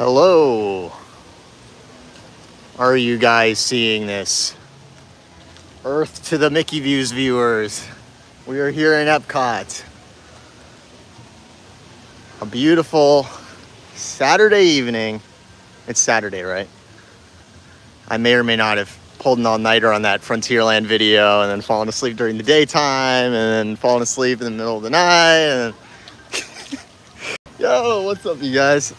Hello. Are you guys seeing this? Earth to the Mickey Views viewers. We are here in EPCOT. A beautiful Saturday evening. It's Saturday, right? I may or may not have pulled an all-nighter on that Frontierland video and then fallen asleep during the daytime and then fallen asleep in the middle of the night. And yo, what's up, you guys?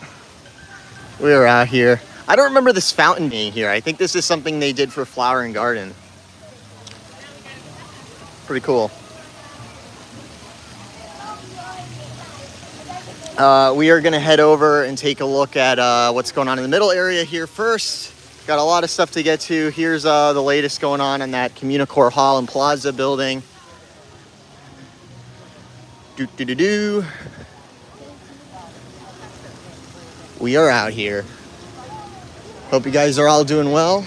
We are out here. I don't remember this fountain being here. I think this is something they did for Flower and Garden. Pretty cool. We are going to head over and take a look at what's going on in the middle area here first. Got a lot of stuff to get to. Here's the latest going on in that Communicore Hall and Plaza building. We are out here. Hope you guys are all doing well.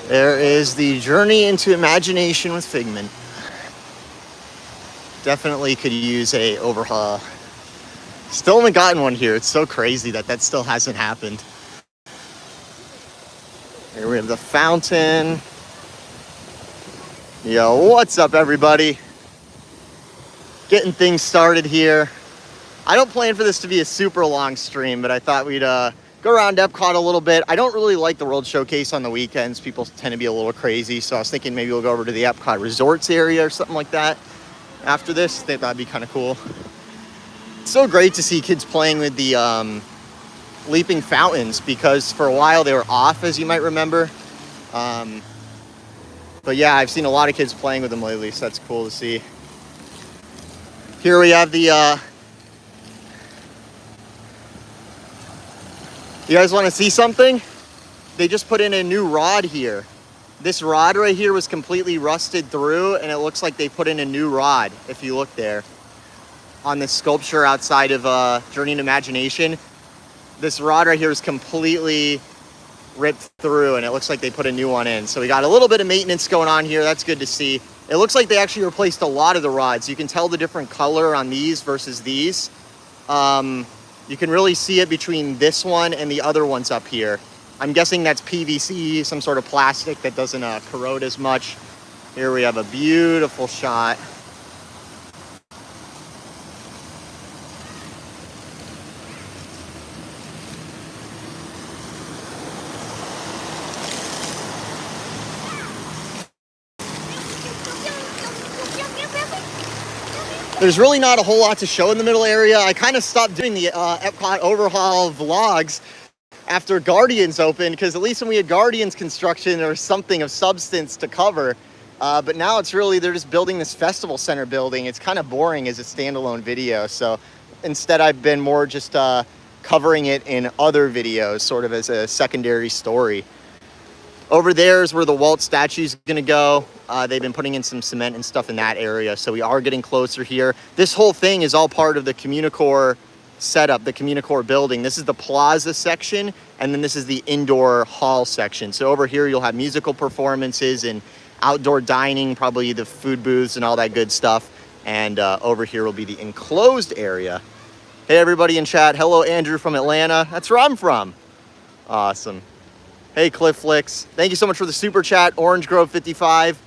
There is the Journey into Imagination with Figment. Definitely could use a overhaul. Still haven't gotten one here. It's so crazy that still hasn't happened. Here we have the fountain. Yo, what's up, everybody? Getting things started here. I don't plan for this to be a super long stream, but I thought we'd go around EPCOT a little bit. I don't really like the World Showcase on the weekends. People tend to be a little crazy, so I was thinking maybe we'll go over to the EPCOT Resorts area or something like that. After this, I think that'd be kind of cool. It's so great to see kids playing with the leaping fountains because for a while they were off, as you might remember. But yeah, I've seen a lot of kids playing with them lately, so that's cool to see. Here we have the, you guys want to see something? They just put in a new rod here. This rod right here was completely rusted through, and it looks like they put in a new rod, if you look there. On this sculpture outside of Journey into Imagination, this rod right here is completely ripped through, and it looks like they put a new one in. So we got a little bit of maintenance going on here. That's good to see. It looks like they actually replaced a lot of the rods. You can tell the different color on these versus these. You can really see it between this one and the other ones up here. I'm guessing that's PVC, some sort of plastic that doesn't corrode as much. Here we have a beautiful shot. There's really not a whole lot to show in the middle area. I kind of stopped doing the EPCOT Overhaul vlogs after Guardians opened, because at least when we had Guardians construction, there was something of substance to cover. But now it's really, they're just building this festival center building. It's kind of boring as a standalone video. So instead, I've been more just covering it in other videos, sort of as a secondary story. Over there is where the Walt statue is going to go. They've been putting in some cement and stuff in that area, so we are getting closer here. This whole thing is all part of the Communicore setup, the Communicore building. This is the plaza section, and then this is the indoor hall section. So over here, you'll have musical performances and outdoor dining, probably the food booths and all that good stuff. And over here will be the enclosed area. Hey, everybody in chat. Hello, Andrew from Atlanta. That's where I'm from. Awesome. Hey, Cliff Flicks. Thank you so much for the super chat. Orange Grove 55.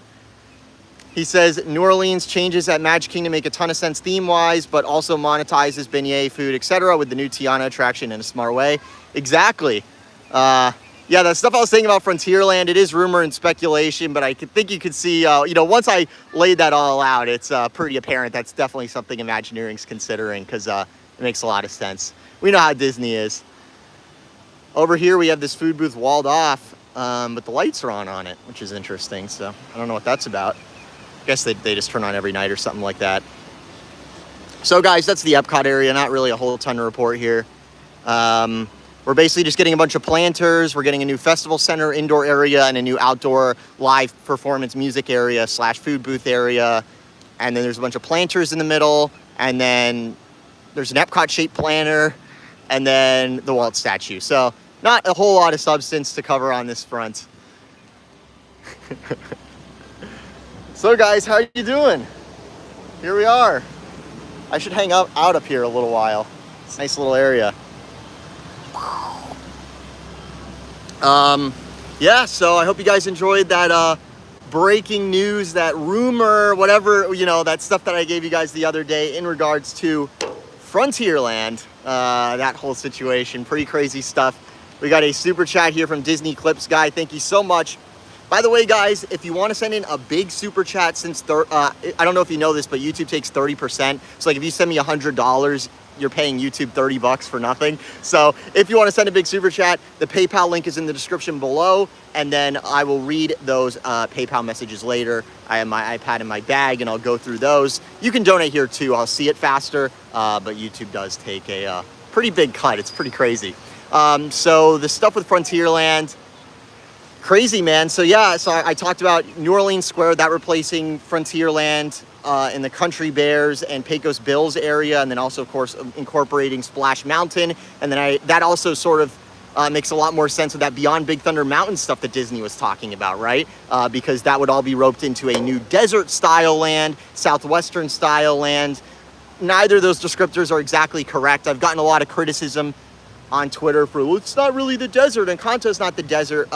He says, New Orleans changes at Magic Kingdom make a ton of sense theme-wise, but also monetizes beignet, food, etc. with the new Tiana attraction in a smart way. Exactly. Yeah, that stuff I was saying about Frontierland, it is rumor and speculation, but I think you could see, once I laid that all out, it's pretty apparent that's definitely something Imagineering's considering, because it makes a lot of sense. We know how Disney is. Over here, we have this food booth walled off, but the lights are on it, which is interesting. So I don't know what that's about. I guess they just turn on every night or something like that. So guys, that's the EPCOT area. Not really a whole ton to report here. We're basically just getting a bunch of planters. We're getting a new festival center indoor area and a new outdoor live performance music area / food booth area. And then there's a bunch of planters in the middle. And then there's an EPCOT shaped planter. And then the Walt statue. So not a whole lot of substance to cover on this front. So guys, how you doing? Here we are. I should hang out up here a little while. It's a nice little area. Yeah, so I hope you guys enjoyed that breaking news, that rumor, whatever, you know, that stuff that I gave you guys the other day in regards to Frontierland, that whole situation. Pretty crazy stuff. We got a super chat here from Disney Clips Guy. Thank you so much. By the way, guys, if you want to send in a big super chat, since I don't know if you know this, but YouTube takes 30%. So like if you send me $100, you're paying YouTube 30 bucks for nothing. So if you want to send a big super chat, the PayPal link is in the description below, and then I will read those PayPal messages later. I have my iPad in my bag, and I'll go through those. You can donate here too. I'll see it faster, but YouTube does take a pretty big cut. It's pretty crazy. So the stuff with Frontierland, crazy, man. So yeah, so I talked about New Orleans Square, that replacing Frontierland in the Country Bears and Pecos Bills area, and then also, of course, incorporating Splash Mountain. And then that also sort of makes a lot more sense with that Beyond Big Thunder Mountain stuff that Disney was talking about, right? Because that would all be roped into a new desert-style land, southwestern-style land. Neither of those descriptors are exactly correct. I've gotten a lot of criticism on Twitter for, well, it's not really the desert, and Encanto's not the desert,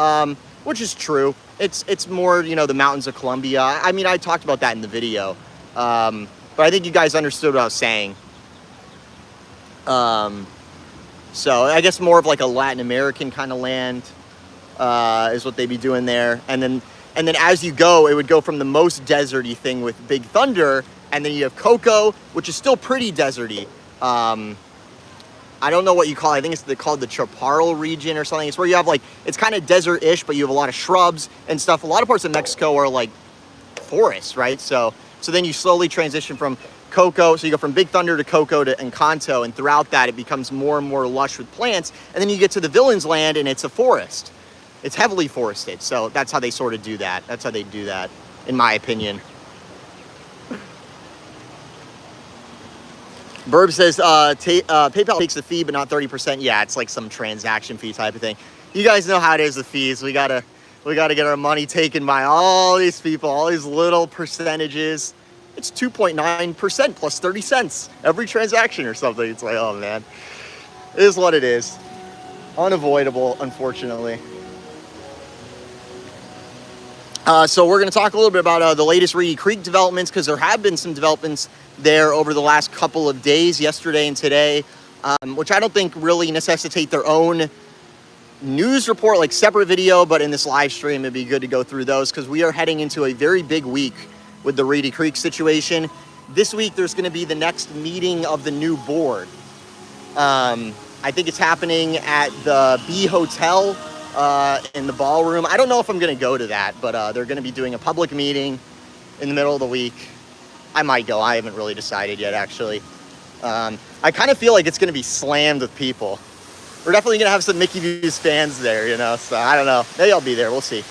which is true. It's more, you know, the mountains of Colombia. I mean, I talked about that in the video. But I think you guys understood what I was saying. So I guess more of like a Latin American kind of land is what they'd be doing there. And then as you go, it would go from the most deserty thing with Big Thunder, and then you have Coco, which is still pretty deserty. I don't know what you call it. I think it's called the Chaparral region or something. It's where you have like, it's kind of desert-ish, but you have a lot of shrubs and stuff. A lot of parts of Mexico are like forests, right? So then you slowly transition from Coco. So you go from Big Thunder to Coco to Encanto, and throughout that, it becomes more and more lush with plants. And then you get to the Villain's Land, and it's a forest. It's heavily forested. So that's how they sort of do that. That's how they do that, in my opinion. Burb says, PayPal takes the fee, but not 30%. Yeah, it's like some transaction fee type of thing. You guys know how it is with fees. We gotta get our money taken by all these people, all these little percentages. It's 2.9% plus 30 cents every transaction or something. It's like, oh man, it is what it is. Unavoidable, unfortunately. So we're going to talk a little bit about the latest Reedy Creek developments, because there have been some developments there over the last couple of days, yesterday and today, which I don't think really necessitate their own news report, like separate video, but in this live stream, it'd be good to go through those, because we are heading into a very big week with the Reedy Creek situation. This week, there's going to be the next meeting of the new board. I think it's happening at the B Hotel in the ballroom. I don't know if I'm going to go to that, but they're going to be doing a public meeting in the middle of the week. I might go. I haven't really decided yet, actually. I kind of feel like it's going to be slammed with people. We're definitely going to have some Mickey Views fans there, you know, so I don't know. Maybe I'll be there. We'll see.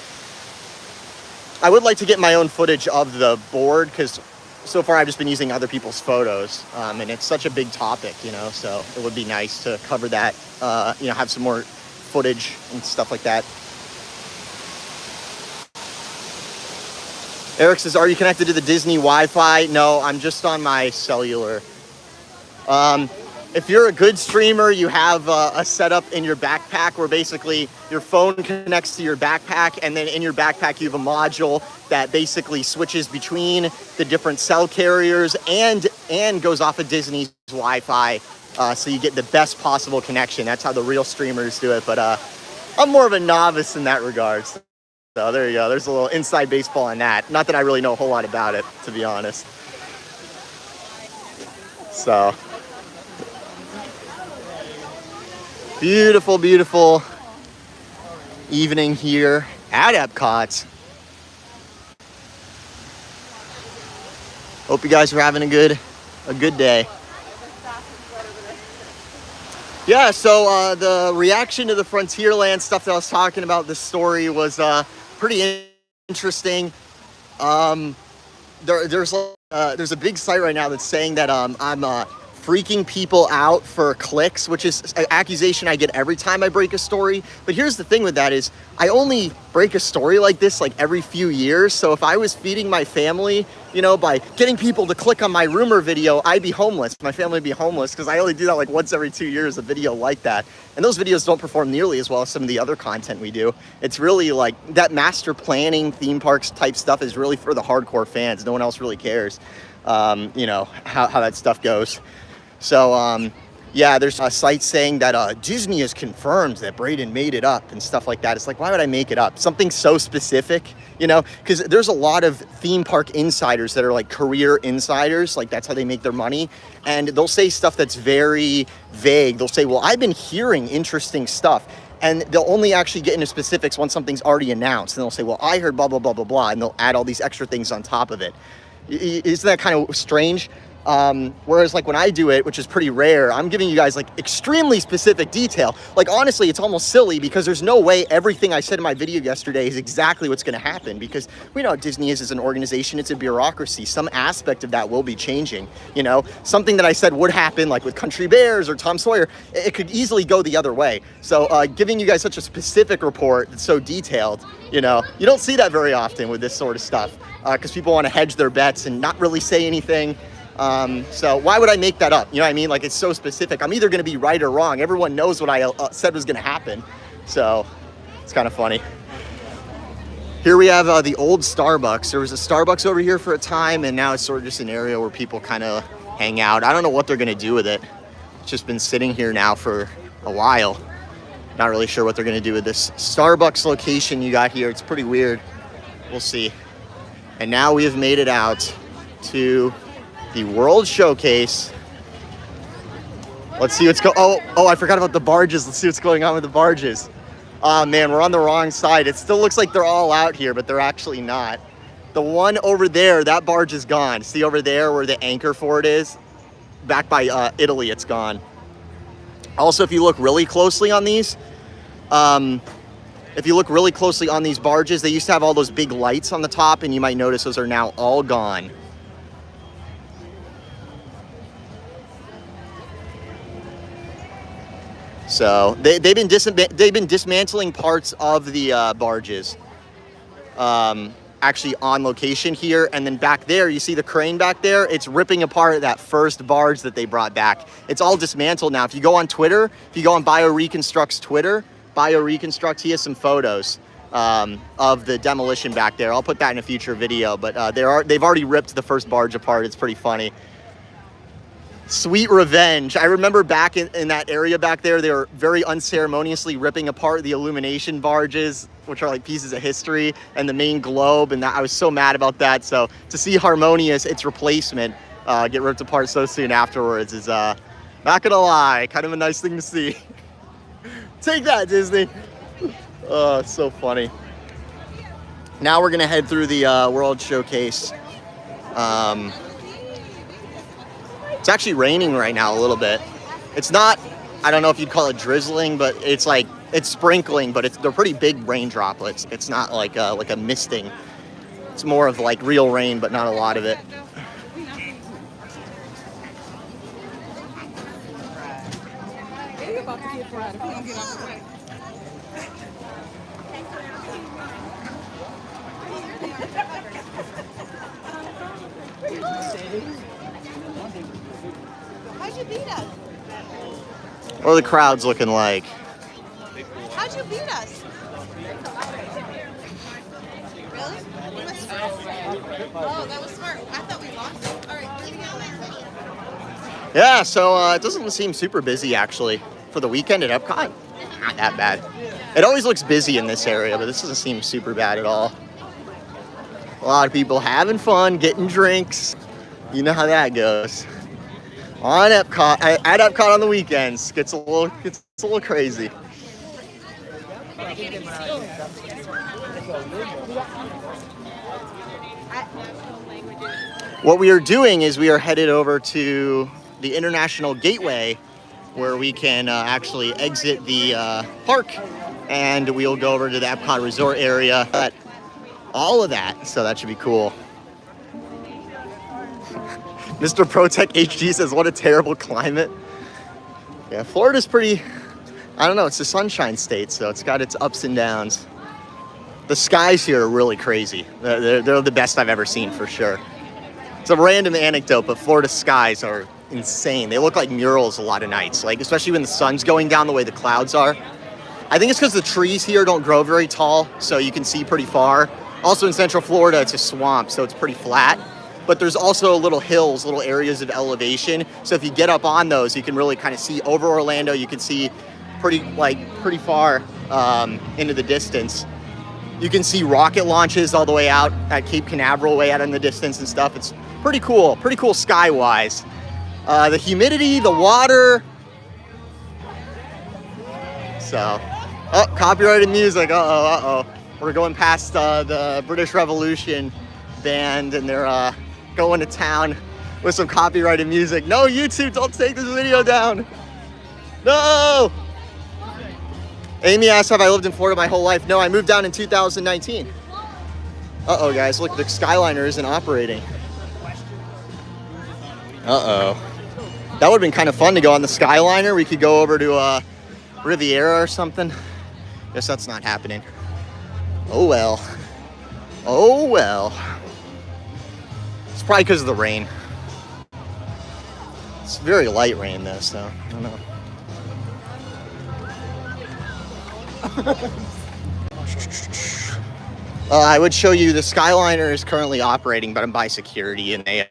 I would like to get my own footage of the board, because so far I've just been using other people's photos, and it's such a big topic, you know, so it would be nice to cover that, you know, have some more footage and stuff like that. Eric says, are you connected to the Disney Wi-Fi? No, I'm just on my cellular. If you're a good streamer, you have a setup in your backpack where basically your phone connects to your backpack, and then in your backpack you have a module that basically switches between the different cell carriers and goes off of Disney's Wi-Fi, so you get the best possible connection. That's how the real streamers do it, but I'm more of a novice in that regard. So there you go. There's a little inside baseball on that. Not that I really know a whole lot about it, to be honest. So beautiful, beautiful evening here at EPCOT. Hope you guys are having a good day. Yeah, so the reaction to the Frontierland stuff that I was talking about, this story was pretty interesting. There's a big site right now that's saying that I'm freaking people out for clicks, which is an accusation I get every time I break a story. But here's the thing with that is I only break a story like this like every few years. So if I was feeding my family, you know, by getting people to click on my rumor video, I'd be homeless. My family would be homeless because I only do that like once every 2 years, a video like that. And those videos don't perform nearly as well as some of the other content we do. It's really like that master planning theme parks type stuff is really for the hardcore fans. No one else really cares, you know, how that stuff goes. So, yeah, there's a site saying that Disney has confirmed that Brayden made it up and stuff like that. It's like, why would I make it up? Something so specific, you know, because there's a lot of theme park insiders that are like career insiders. Like that's how they make their money. And they'll say stuff that's very vague. They'll say, well, I've been hearing interesting stuff. And they'll only actually get into specifics once something's already announced. And they'll say, well, I heard blah, blah, blah, blah, blah. And they'll add all these extra things on top of it. Isn't that kind of strange? Whereas like when I do it, which is pretty rare, I'm giving you guys like extremely specific detail. Like honestly, it's almost silly because there's no way everything I said in my video yesterday is exactly what's going to happen, because we know what Disney is as an organization. It's a bureaucracy. Some aspect of that will be changing. You know, something that I said would happen like with Country Bears or Tom Sawyer, it could easily go the other way. So giving you guys such a specific report that's so detailed, you know, you don't see that very often with this sort of stuff because people want to hedge their bets and not really say anything. So why would I make that up? You know what I mean? Like it's so specific. I'm either going to be right or wrong. Everyone knows what I said was going to happen. So it's kind of funny. Here we have the old Starbucks. There was a Starbucks over here for a time, and now it's sort of just an area where people kind of hang out. I don't know what they're going to do with it. It's just been sitting here now for a while. Not really sure what they're going to do with this Starbucks location you got here. It's pretty weird. We'll see. And now we have made it out to the World Showcase. Let's see what's oh, I forgot about the barges. Let's see what's going on with the barges. Oh man, we're on the wrong side. It still looks like they're all out here, but they're actually not. The one over there, that barge is gone. See over there where the anchor for it is? Back by Italy, it's gone. Also, if you look really closely on these, barges, they used to have all those big lights on the top, and you might notice those are now all gone. So they've been dismantling parts of the barges, actually on location here, and then back there you see the crane back there. It's ripping apart that first barge that they brought back. It's all dismantled now. If you go on Twitter, if you go on BioReconstruct's Twitter, BioReconstruct, he has some photos of the demolition back there. I'll put that in a future video, but they've already ripped the first barge apart. It's pretty funny. Sweet revenge. I remember back in that area back there, they were very unceremoniously ripping apart the illumination barges, which are like pieces of history, and the main globe, and I was so mad about that. So to see Harmonious, its replacement, get ripped apart so soon afterwards is, not gonna lie, kind of a nice thing to see. Take that, Disney. Oh, it's so funny. Now we're gonna head through the World Showcase. It's actually raining right now a little bit. It's not, I don't know if you'd call it drizzling, but it's like, it's sprinkling, but they're pretty big rain droplets. It's not like a misting. It's more of like real rain, but not a lot of it. How'd you beat us? What are the crowds looking like? How'd you beat us? Really? Oh, that was smart. I thought we lost. All right. Yeah, so it doesn't seem super busy actually for the weekend at EPCOT. Not that bad. It always looks busy in this area, but this doesn't seem super bad at all. A lot of people having fun, getting drinks. You know how that goes. On EPCOT, at EPCOT on the weekends, gets a little crazy. What we are doing is we are headed over to the International Gateway, where we can actually exit the park, and we'll go over to the EPCOT Resort area. All of that, so that should be cool. Mr. Protech HG says, what a terrible climate. Yeah, Florida's pretty, I don't know, it's a sunshine state, so it's got its ups and downs. The skies here are really crazy. They're the best I've ever seen for sure. It's a random anecdote, but Florida skies are insane. They look like murals a lot of nights, like especially when the sun's going down the way the clouds are. I think it's because the trees here don't grow very tall, so you can see pretty far. Also in Central Florida, it's a swamp, so it's pretty flat. But there's also little hills, little areas of elevation. So if you get up on those, you can really kind of see over Orlando. You can see pretty far into the distance. You can see rocket launches all the way out at Cape Canaveral, way out in the distance and stuff. It's pretty cool sky-wise. The humidity, the water. So, oh, copyrighted music, uh-oh. We're going past the British Revolution band, and they're going to town with some copyrighted music. No, YouTube, don't take this video down. No! Amy asked, have I lived in Florida my whole life? No, I moved down in 2019. Uh-oh, guys, look, the Skyliner isn't operating. Uh-oh. That would have been kind of fun to go on the Skyliner. We could go over to Riviera or something. Guess that's not happening. Oh well. Oh well. It's probably because of the rain. It's very light rain though, so I don't know. I would show you the Skyliner is currently operating, but I'm by security and they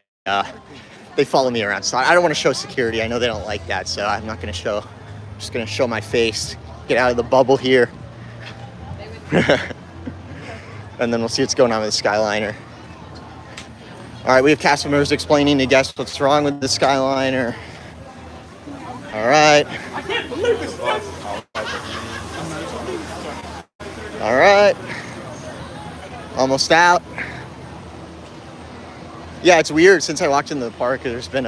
follow me around. So I don't want to show security. I know they don't like that, so I'm not going to show. I'm just going to show my face. Get out of the bubble here. And then we'll see what's going on with the Skyliner. All right, we have cast members explaining to guests what's wrong with the Skyliner. All right. I can't believe this. All right. Almost out. Yeah, it's weird. Since I walked into the park, there's been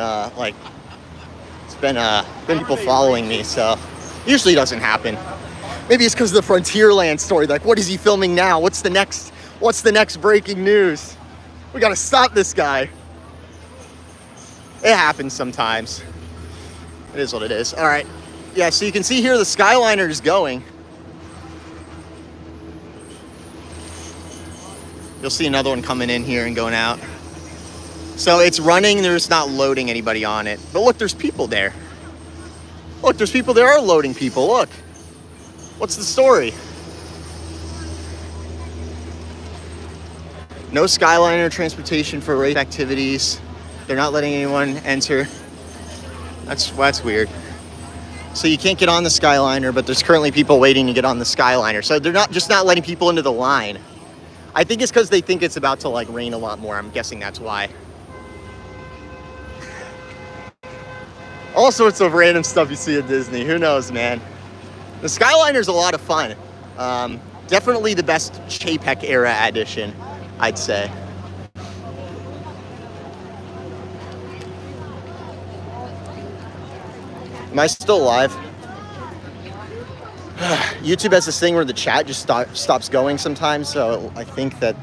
been people following me, so usually doesn't happen. Maybe it's because of the Frontierland story. Like, what is he filming now? What's the next breaking news? We gotta stop this guy. It happens sometimes. It is what it is. All right. Yeah, so you can see here the Skyliner is going. You'll see another one coming in here and going out. So it's running, there's not loading anybody on it. But look, there's people there. Look, there's people, there are loading people, look. What's the story? No Skyliner transportation for race activities. They're not letting anyone enter. That's weird. So you can't get on the Skyliner, but there's currently people waiting to get on the Skyliner. So they're not letting people into the line. I think it's because they think it's about to like rain a lot more. I'm guessing that's why. All sorts of random stuff you see at Disney. Who knows, man? The Skyliner's a lot of fun. Definitely the best Chapek era edition, I'd say. Am I still live? YouTube has this thing where the chat just stops going sometimes, so I think that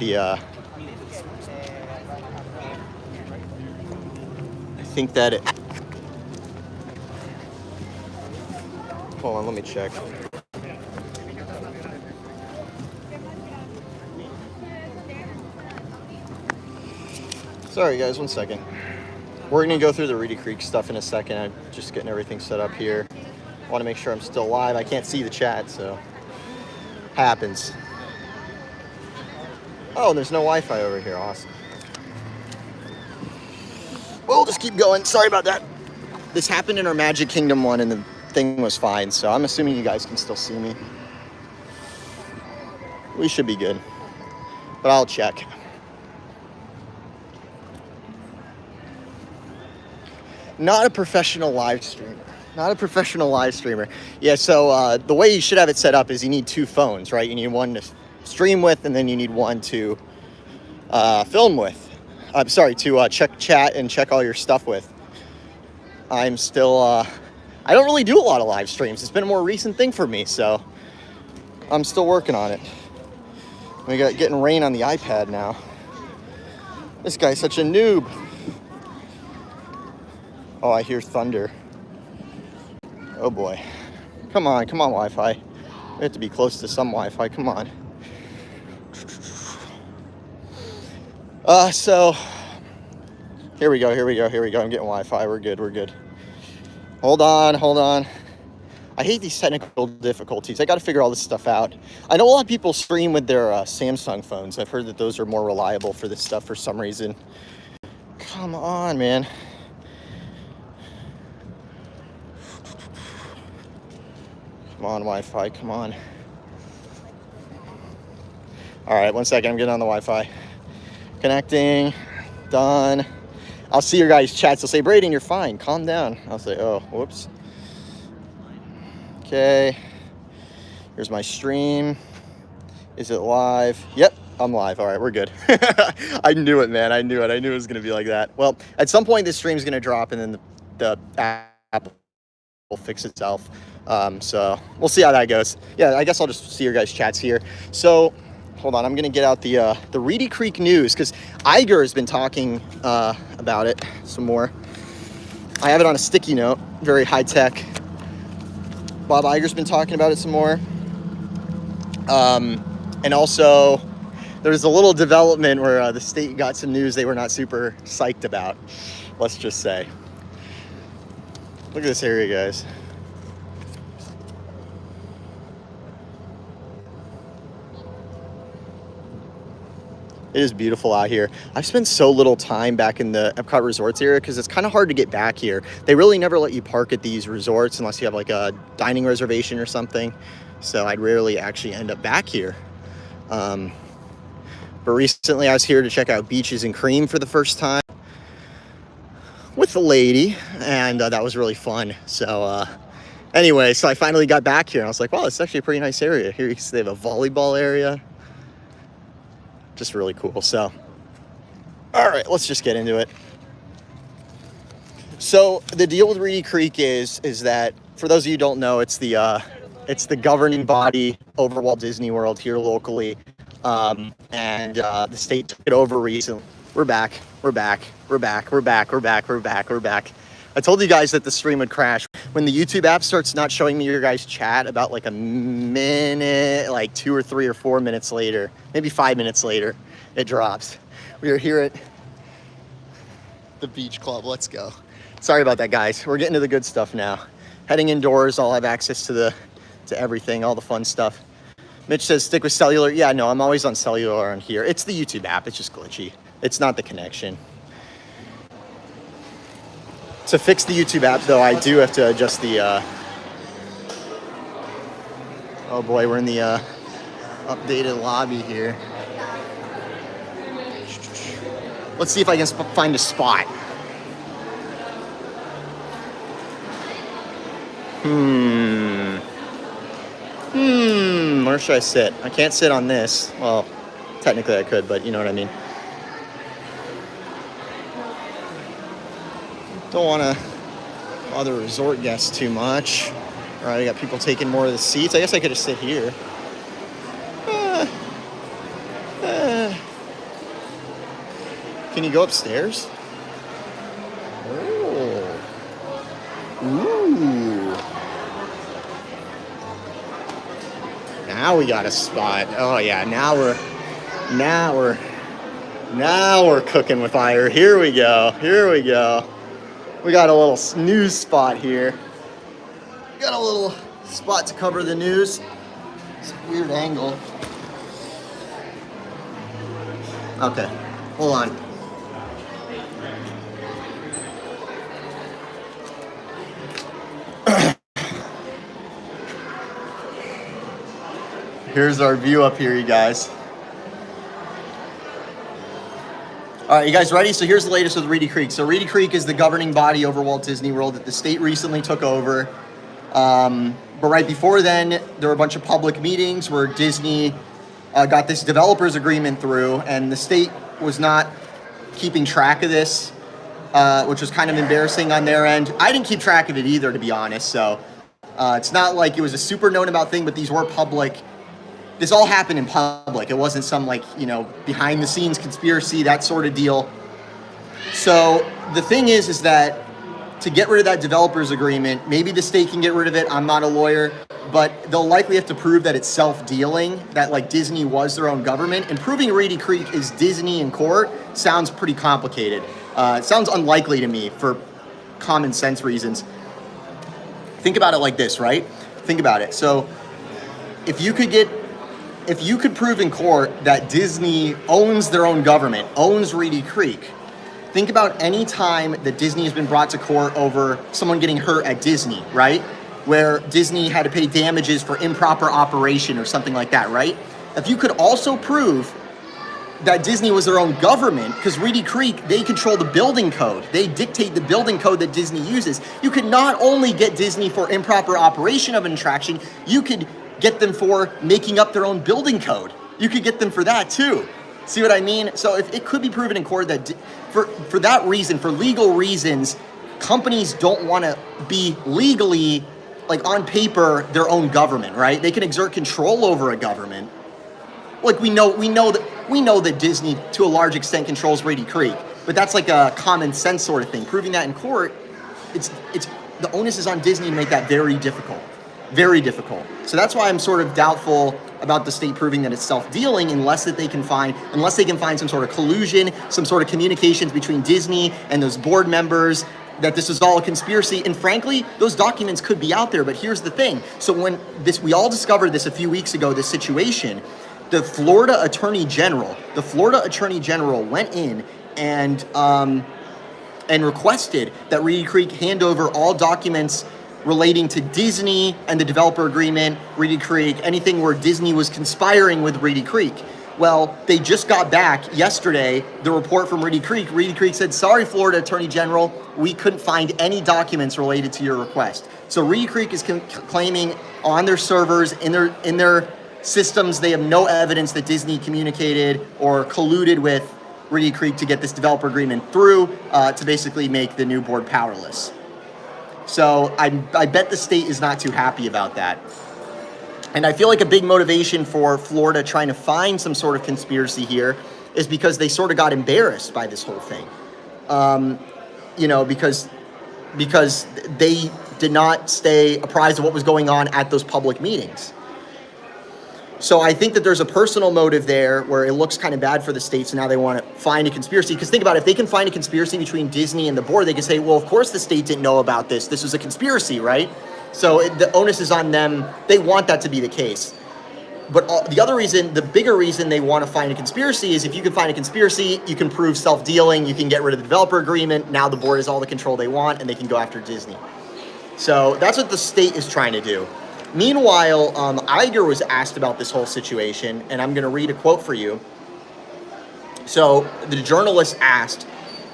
hold on, let me check. Sorry guys, one second. We're gonna go through the Reedy Creek stuff in a second. I'm just getting everything set up here. I want to make sure I'm still live. I can't see the chat, so happens. Oh, there's no Wi-Fi over here. Awesome. We'll just keep going. Sorry about that. This happened in our Magic Kingdom one, and the thing was fine, so I'm assuming you guys can still see me. We should be good, but I'll check. Not a professional live streamer. Not a professional live streamer. Yeah, so the way you should have it set up is you need two phones, right? You need one to stream with, and then you need one to film with. I'm sorry, to check chat and check all your stuff with. I'm still, I don't really do a lot of live streams. It's been a more recent thing for me, so I'm still working on it. We got getting rain on the iPad now. This guy's such a noob. Oh, I hear thunder. Oh boy. Come on, Wi-Fi. We have to be close to some Wi-Fi, come on. So, here we go. I'm getting Wi-Fi, we're good. Hold on. I hate these technical difficulties. I gotta figure all this stuff out. I know a lot of people stream with their Samsung phones. I've heard that those are more reliable for this stuff for some reason. Come on, man. Come on, Wi-Fi, come on. All right, 1 second, I'm getting on the Wi-Fi. Connecting, done. I'll see your guys' chats. They'll say, Brayden, you're fine, calm down. I'll say, oh, whoops. Okay, here's my stream. Is it live? Yep, I'm live. All right, we're good. I knew it, man, I knew it was gonna be like that. Well, at some point this stream's gonna drop and then the app will fix itself. So we'll see how that goes. Yeah, I guess I'll just see your guys' chats here. So hold on, I'm gonna get out the Reedy Creek news because Iger has been talking about it some more. I have it on a sticky note, very high tech. Bob Iger's been talking about it some more. And also there's a little development where the state got some news they were not super psyched about, let's just say. Look at this area, guys. It is beautiful out here. I've spent so little time back in the EPCOT resorts area because it's kind of hard to get back here. They really never let you park at these resorts unless you have like a dining reservation or something. So I'd rarely actually end up back here. But recently I was here to check out Beaches and Cream for the first time with the lady, and that was really fun. So anyway, so I finally got back here and I was like, wow, it's actually a pretty nice area. Here they have a volleyball area. Just really cool. So, all right, let's just get into it. So the deal with Reedy Creek is that, for those of you who don't know, it's the governing body over Walt Disney World here locally, and the state took it over recently. We're back. I told you guys that the stream would crash. When the YouTube app starts not showing me your guys' chat about like a minute, like 2 or 3 or 4 minutes later, maybe 5 minutes later, it drops. We are here at the beach club. Let's go. Sorry about that, guys. We're getting to the good stuff now. Heading indoors, I'll have access to everything, all the fun stuff. Mitch says stick with cellular. Yeah, no, I'm always on cellular on here. It's the YouTube app. It's just glitchy. It's not the connection. To fix the YouTube app, though, I do have to adjust the, oh boy, we're in the updated lobby here. Let's see if I can find a spot. Where should I sit? I can't sit on this. Well, technically I could, but you know what I mean. Don't want to bother resort guests too much. All right, I got people taking more of the seats. I guess I could just sit here. Can you go upstairs? Oh. Ooh. Now we got a spot. Oh yeah, now we're cooking with fire. Here we go. We got a little news spot here. Got a little spot to cover the news. It's a weird angle. Okay, hold on. Here's our view up here, you guys. All right, you guys ready? So here's the latest with Reedy Creek. So Reedy Creek is the governing body over Walt Disney World that the state recently took over. But right before then, there were a bunch of public meetings where Disney got this developers agreement through, and the state was not keeping track of this, which was kind of embarrassing on their end. I didn't keep track of it either, to be honest. So it's not like it was a super known about thing, but these were public. This all happened in public. It wasn't some behind the scenes conspiracy, that sort of deal. So the thing is that to get rid of that developers agreement, maybe the state can get rid of it. I'm not a lawyer, but they'll likely have to prove that it's self-dealing, that like Disney was their own government. And proving Reedy Creek is Disney in court sounds pretty complicated. It sounds unlikely to me for common sense reasons. Think about it like this, right? Think about it. So if you could prove in court that Disney owns their own government, owns Reedy Creek, think about any time that Disney has been brought to court over someone getting hurt at Disney, right? Where Disney had to pay damages for improper operation or something like that, right? If you could also prove that Disney was their own government, because Reedy Creek, they control the building code. They dictate the building code that Disney uses. You could not only get Disney for improper operation of an attraction, you could get them for making up their own building code. You could get them for that too. See what I mean? So if it could be proven in court that for that reason, for legal reasons, companies don't want to be legally, like on paper, their own government, right? They can exert control over a government. Like we know that Disney to a large extent controls Reedy Creek, but that's like a common sense sort of thing. Proving that in court, it's the onus is on Disney to make that very difficult. Very difficult. So that's why I'm sort of doubtful about the state proving that it's self-dealing unless they can find some sort of collusion, some sort of communications between Disney and those board members, that this is all a conspiracy. And frankly, those documents could be out there, but here's the thing. So we all discovered this a few weeks ago, this situation, the Florida Attorney General went in and requested that Reedy Creek hand over all documents relating to Disney and the developer agreement, Reedy Creek, anything where Disney was conspiring with Reedy Creek. Well, they just got back yesterday the report from Reedy Creek. Reedy Creek said, sorry, Florida Attorney General, we couldn't find any documents related to your request. So Reedy Creek is claiming on their servers, in their systems, they have no evidence that Disney communicated or colluded with Reedy Creek to get this developer agreement through to basically make the new board powerless. So I bet the state is not too happy about that. And I feel like a big motivation for Florida trying to find some sort of conspiracy here is because they sort of got embarrassed by this whole thing. Because they did not stay apprised of what was going on at those public meetings. So I think that there's a personal motive there where it looks kind of bad for the state, so now they want to find a conspiracy. Because think about it, if they can find a conspiracy between Disney and the board, they can say, well, of course the state didn't know about this. This was a conspiracy, right? So the onus is on them. They want that to be the case. But the bigger reason they want to find a conspiracy is if you can find a conspiracy, you can prove self-dealing, you can get rid of the developer agreement, now the board has all the control they want, and they can go after Disney. So that's what the state is trying to do. Meanwhile, Iger was asked about this whole situation, and I'm going to read a quote for you. So the journalist asked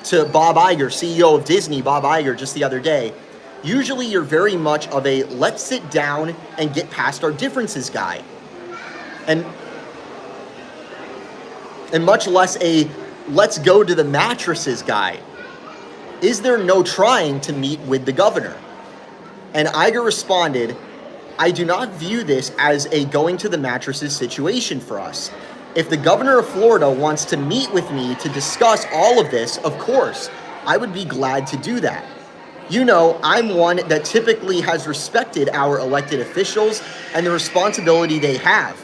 to Bob Iger, CEO of Disney, Bob Iger, just the other day, usually you're very much of a let's sit down and get past our differences guy. And much less a let's go to the mattresses guy. Is there no trying to meet with the governor? And Iger responded, I do not view this as a going to the mattresses situation for us. If the governor of Florida wants to meet with me to discuss all of this, of course, I would be glad to do that. You know, I'm one that typically has respected our elected officials and the responsibility they have.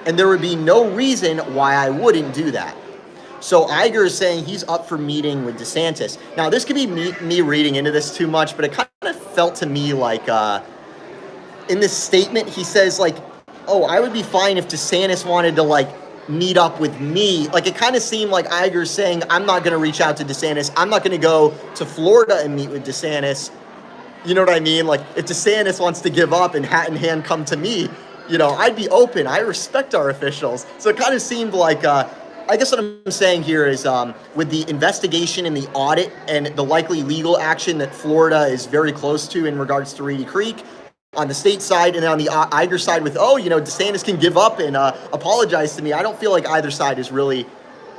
And there would be no reason why I wouldn't do that. So Iger is saying he's up for meeting with DeSantis. Now, this could be me reading into this too much, but it kind of felt to me like in this statement, he says like, oh, I would be fine if DeSantis wanted to like meet up with me. Like it kind of seemed like Iger's saying, I'm not going to reach out to DeSantis. I'm not going to go to Florida and meet with DeSantis. You know what I mean? Like if DeSantis wants to give up and hat in hand come to me, you know, I'd be open. I respect our officials. So it kind of seemed like, I guess what I'm saying here is with the investigation and the audit and the likely legal action that Florida is very close to in regards to Reedy Creek, on the state side and then on the Iger side with, DeSantis can give up and apologize to me. I don't feel like either side is really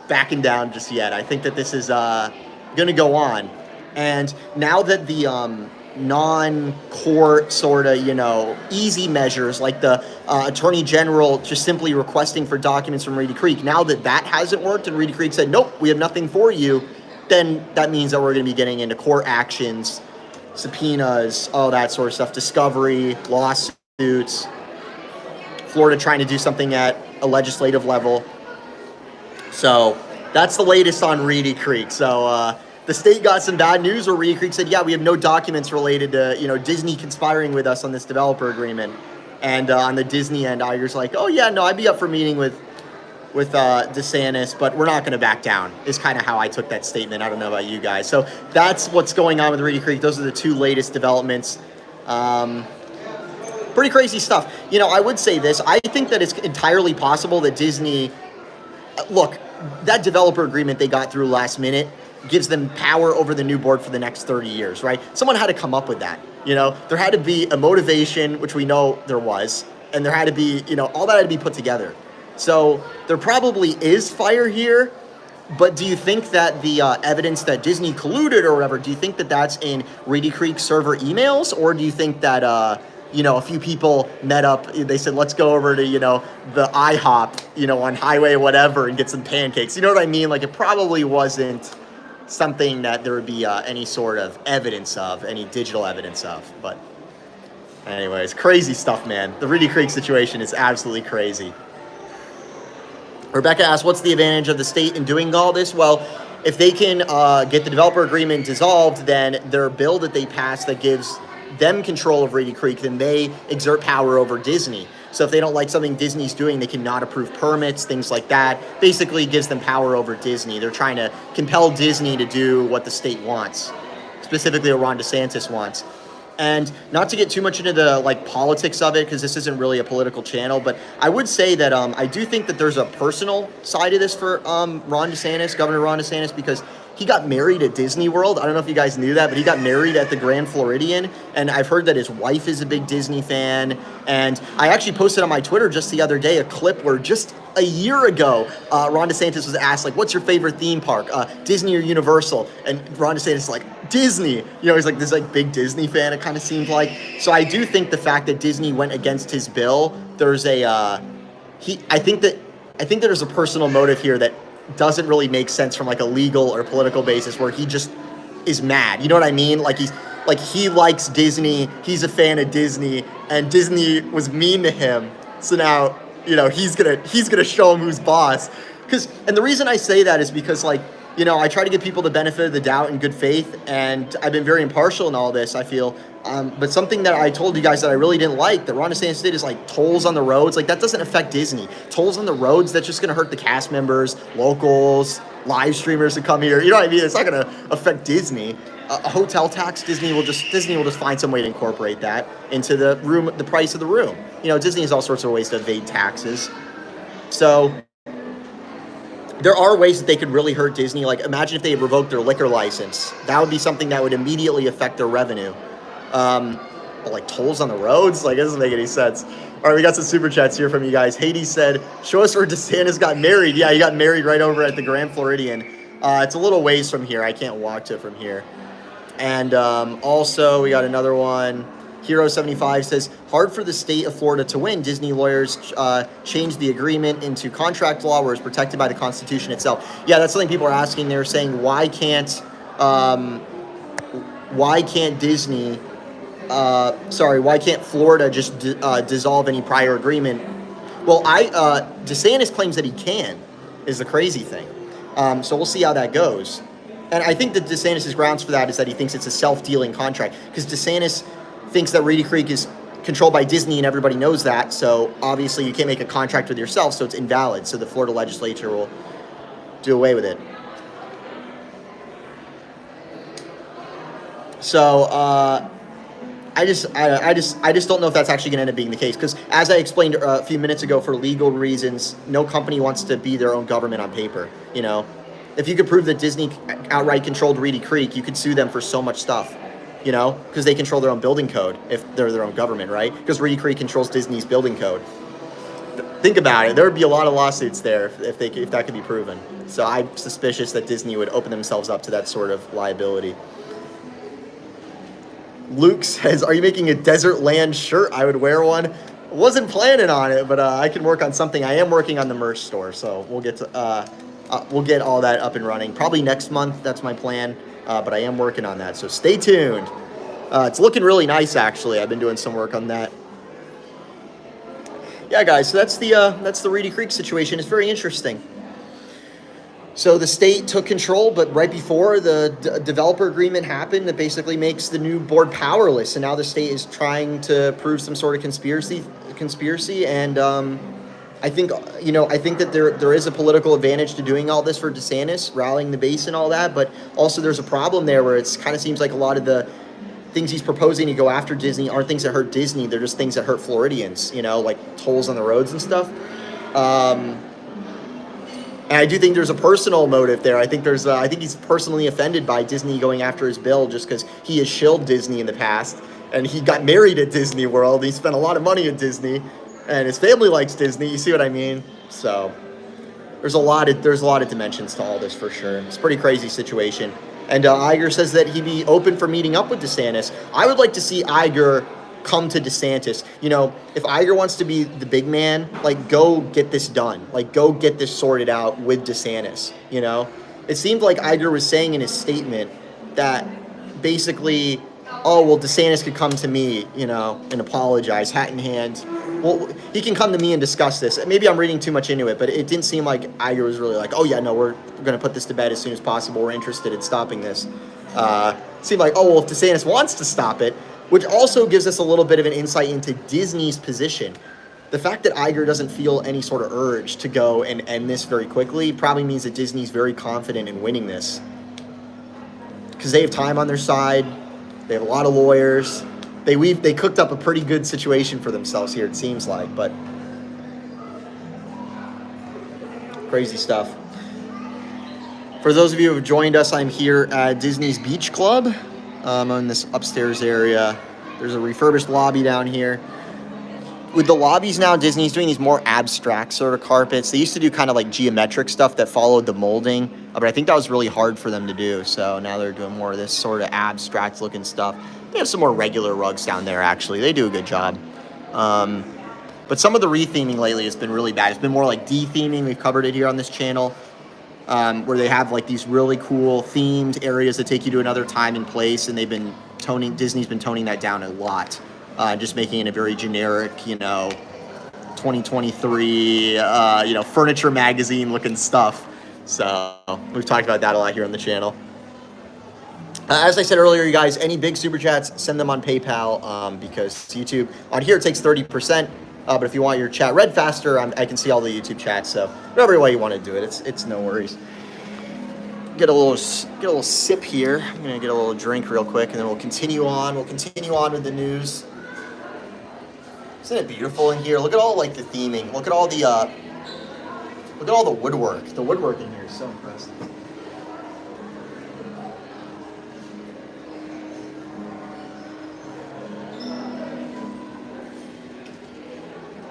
backing down just yet. I think that this is going to go on. And now that the non-court sort of, easy measures like the Attorney General just simply requesting for documents from Reedy Creek, now that hasn't worked and Reedy Creek said, nope, we have nothing for you, then that means that we're going to be getting into court actions, subpoenas, all that sort of stuff, discovery, lawsuits, Florida trying to do something at a legislative level. So that's the latest on Reedy Creek. So the state got some bad news where Reedy Creek said, yeah, we have no documents related to, Disney conspiring with us on this developer agreement. And on the Disney end, Iger's like, oh yeah, no, I'd be up for meeting with DeSantis, but we're not going to back down, is kind of how I took that statement. I don't know about you guys. So that's what's going on with Reedy Creek. Those are the two latest developments. Pretty crazy stuff. I would say this. I think that it's entirely possible that Disney, look, that developer agreement they got through last minute gives them power over the new board for the next 30 years, right? Someone had to come up with that. There had to be a motivation, which we know there was, and there had to be, all that had to be put together. So there probably is fire here, but do you think that the evidence that Disney colluded or whatever, do you think that that's in Reedy Creek server emails, or do you think that, a few people met up, they said, let's go over to, the IHOP, on highway whatever and get some pancakes. You know what I mean? Like, it probably wasn't something that there would be any sort of evidence of, any digital evidence of. But anyways, crazy stuff, man. The Reedy Creek situation is absolutely crazy. Rebecca asked, what's the advantage of the state in doing all this? Well, if they can get the developer agreement dissolved, then their bill that they pass that gives them control of Reedy Creek, then they exert power over Disney. So if they don't like something Disney's doing, they cannot approve permits, things like that. Basically gives them power over Disney. They're trying to compel Disney to do what the state wants, specifically what Ron DeSantis wants. And not to get too much into the politics of it, because this isn't really a political channel, but I would say that I do think that there's a personal side of this for Ron DeSantis, Governor Ron DeSantis, because he got married at Disney World. I don't know if you guys knew that, but he got married at the Grand Floridian, and I've heard that his wife is a big Disney fan. And I actually posted on my Twitter just the other day a clip where just a year ago, Ron DeSantis was asked, what's your favorite theme park, Disney or Universal? And Ron DeSantis is like, Disney. He's like this big Disney fan, it kind of seemed like. So I do think the fact that Disney went against his bill, there's I think that there's a personal motive here that doesn't really make sense from a legal or political basis, where he just is mad. You know what I mean? He likes Disney, he's a fan of Disney, and Disney was mean to him. So now, he's gonna show him who's boss. And the reason I say that is because I try to give people the benefit of the doubt in good faith, and I've been very impartial in all this, I feel. But something that I told you guys that I really didn't like, that Ron DeSantis did, is tolls on the roads. That doesn't affect Disney. Tolls on the roads, that's just going to hurt the cast members, locals, live streamers who come here. You know what I mean? It's not going to affect Disney. A hotel tax, Disney will just find some way to incorporate that into the price of the room. Disney has all sorts of ways to evade taxes. So there are ways that they could really hurt Disney. Imagine if they revoked their liquor license. That would be something that would immediately affect their revenue. But tolls on the roads? It doesn't make any sense. All right, we got some super chats here from you guys. Hades said, show us where DeSantis got married. Yeah, he got married right over at the Grand Floridian. It's a little ways from here. I can't walk to it from here. And also, we got another one. Hero75 says, hard for the state of Florida to win. Disney lawyers changed the agreement into contract law where it's protected by the Constitution itself. Yeah, that's something people are asking. They're saying, why can't Disney, why can't Florida just dissolve any prior agreement? Well, DeSantis claims that he can, is the crazy thing. So we'll see how that goes. And I think that DeSantis' grounds for that is that he thinks it's a self-dealing contract, because DeSantis thinks that Reedy Creek is controlled by Disney, and everybody knows that. So obviously you can't make a contract with yourself, so it's invalid. So the Florida legislature will do away with it. So I just don't know if that's actually going to end up being the case, because as I explained a few minutes ago, for legal reasons, no company wants to be their own government on paper. If you could prove that Disney outright controlled Reedy Creek, you could sue them for so much stuff. Because they control their own building code if they're their own government, right? Because Reedy Creek controls Disney's building code. Think about it. There would be a lot of lawsuits there if that could be proven. So I'm suspicious that Disney would open themselves up to that sort of liability. Luke says, are you making a Desert Land shirt? I would wear one. Wasn't planning on it, but I can work on something. I am working on the merch store, so we'll get to we'll get all that up and running. Probably next month, that's my plan. But I am working on that, so stay tuned. It's looking really nice, actually. I've been doing some work on that. Yeah, guys, so that's the Reedy Creek situation. It's very interesting. So the state took control, but right before the developer agreement happened, that basically makes the new board powerless, and now the state is trying to prove some sort of conspiracy, and I think that there is a political advantage to doing all this for DeSantis, rallying the base and all that, but also there's a problem there where it kind of seems like a lot of the things he's proposing to go after Disney aren't things that hurt Disney, they're just things that hurt Floridians, like tolls on the roads and stuff. And I do think there's a personal motive there. I think he's personally offended by Disney going after his bill just because he has shilled Disney in the past, and he got married at Disney World. He spent a lot of money at Disney, and his family likes Disney. You see what I mean? So there's a lot of dimensions to all this for sure. It's a pretty crazy situation. And Iger says that he'd be open for meeting up with DeSantis. I would like to see Iger come to DeSantis. If Iger wants to be the big man, go get this done. Go get this sorted out with DeSantis. It seemed like Iger was saying in his statement that basically, DeSantis could come to me, and apologize, hat in hand. Well, he can come to me and discuss this. Maybe I'm reading too much into it, but it didn't seem like Iger was really like, we're going to put this to bed as soon as possible. We're interested in stopping this. It seemed like, if DeSantis wants to stop it, which also gives us a little bit of an insight into Disney's position. The fact that Iger doesn't feel any sort of urge to go and end this very quickly probably means that Disney's very confident in winning this. Because they have time on their side. They have a lot of lawyers. They cooked up a pretty good situation for themselves here, it seems like, but crazy stuff. For those of you who have joined us, I'm here at Disney's Beach Club. I'm in this upstairs area. There's a refurbished lobby down here. With the lobbies now, Disney's doing these more abstract sort of carpets. They used to do kind of like geometric stuff that followed the molding, but I think that was really hard for them to do. So now they're doing more of this sort of abstract looking stuff. They have some more regular rugs down there, actually. They do a good job. But some of the retheming lately has been really bad. It's been more like de-theming. We've covered it here on this channel. Where they have like these really cool themed areas that take you to another time and place, and Disney's been toning that down a lot, just making it a very generic, 2023, furniture magazine looking stuff. So we've talked about that a lot here on the channel. As I said earlier, you guys, any big super chats, send them on PayPal because YouTube on here it takes 30%. But if you want your chat read faster, I can see all the YouTube chats. So whatever way you want to do it, it's no worries. Get a little sip here. I'm gonna get a little drink real quick, and then we'll continue on. We'll continue on with the news. Isn't it beautiful in here? Look at all the theming. Look at all the woodwork. The woodwork in here is so impressive.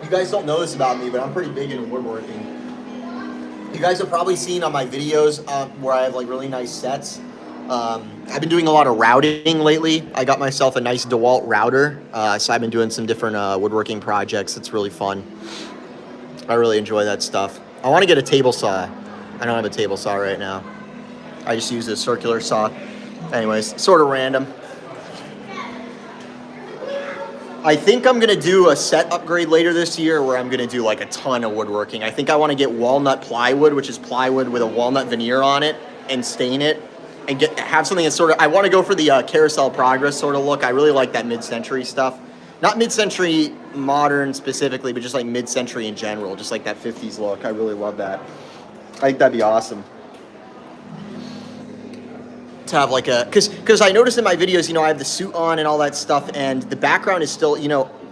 You guys don't know this about me, but I'm pretty big into woodworking. You guys have probably seen on my videos where I have really nice sets. I've been doing a lot of routing lately. I got myself a nice DeWalt router, so I've been doing some different woodworking projects. It's really fun. I really enjoy that stuff. I want to get a table saw. I don't have a table saw right now. I just use a circular saw. Anyways, sort of random. I think I'm going to do a set upgrade later this year where I'm going to do a ton of woodworking. I think I want to get walnut plywood, which is plywood with a walnut veneer on it, and stain it and have something that's I want to go for the Carousel Progress sort of look. I really like that mid-century stuff. Not mid-century modern specifically, but just mid-century in general, just that 50s look. I really love that. I think that'd be awesome. To have because I noticed in my videos, I have the suit on and all that stuff, and the background is still,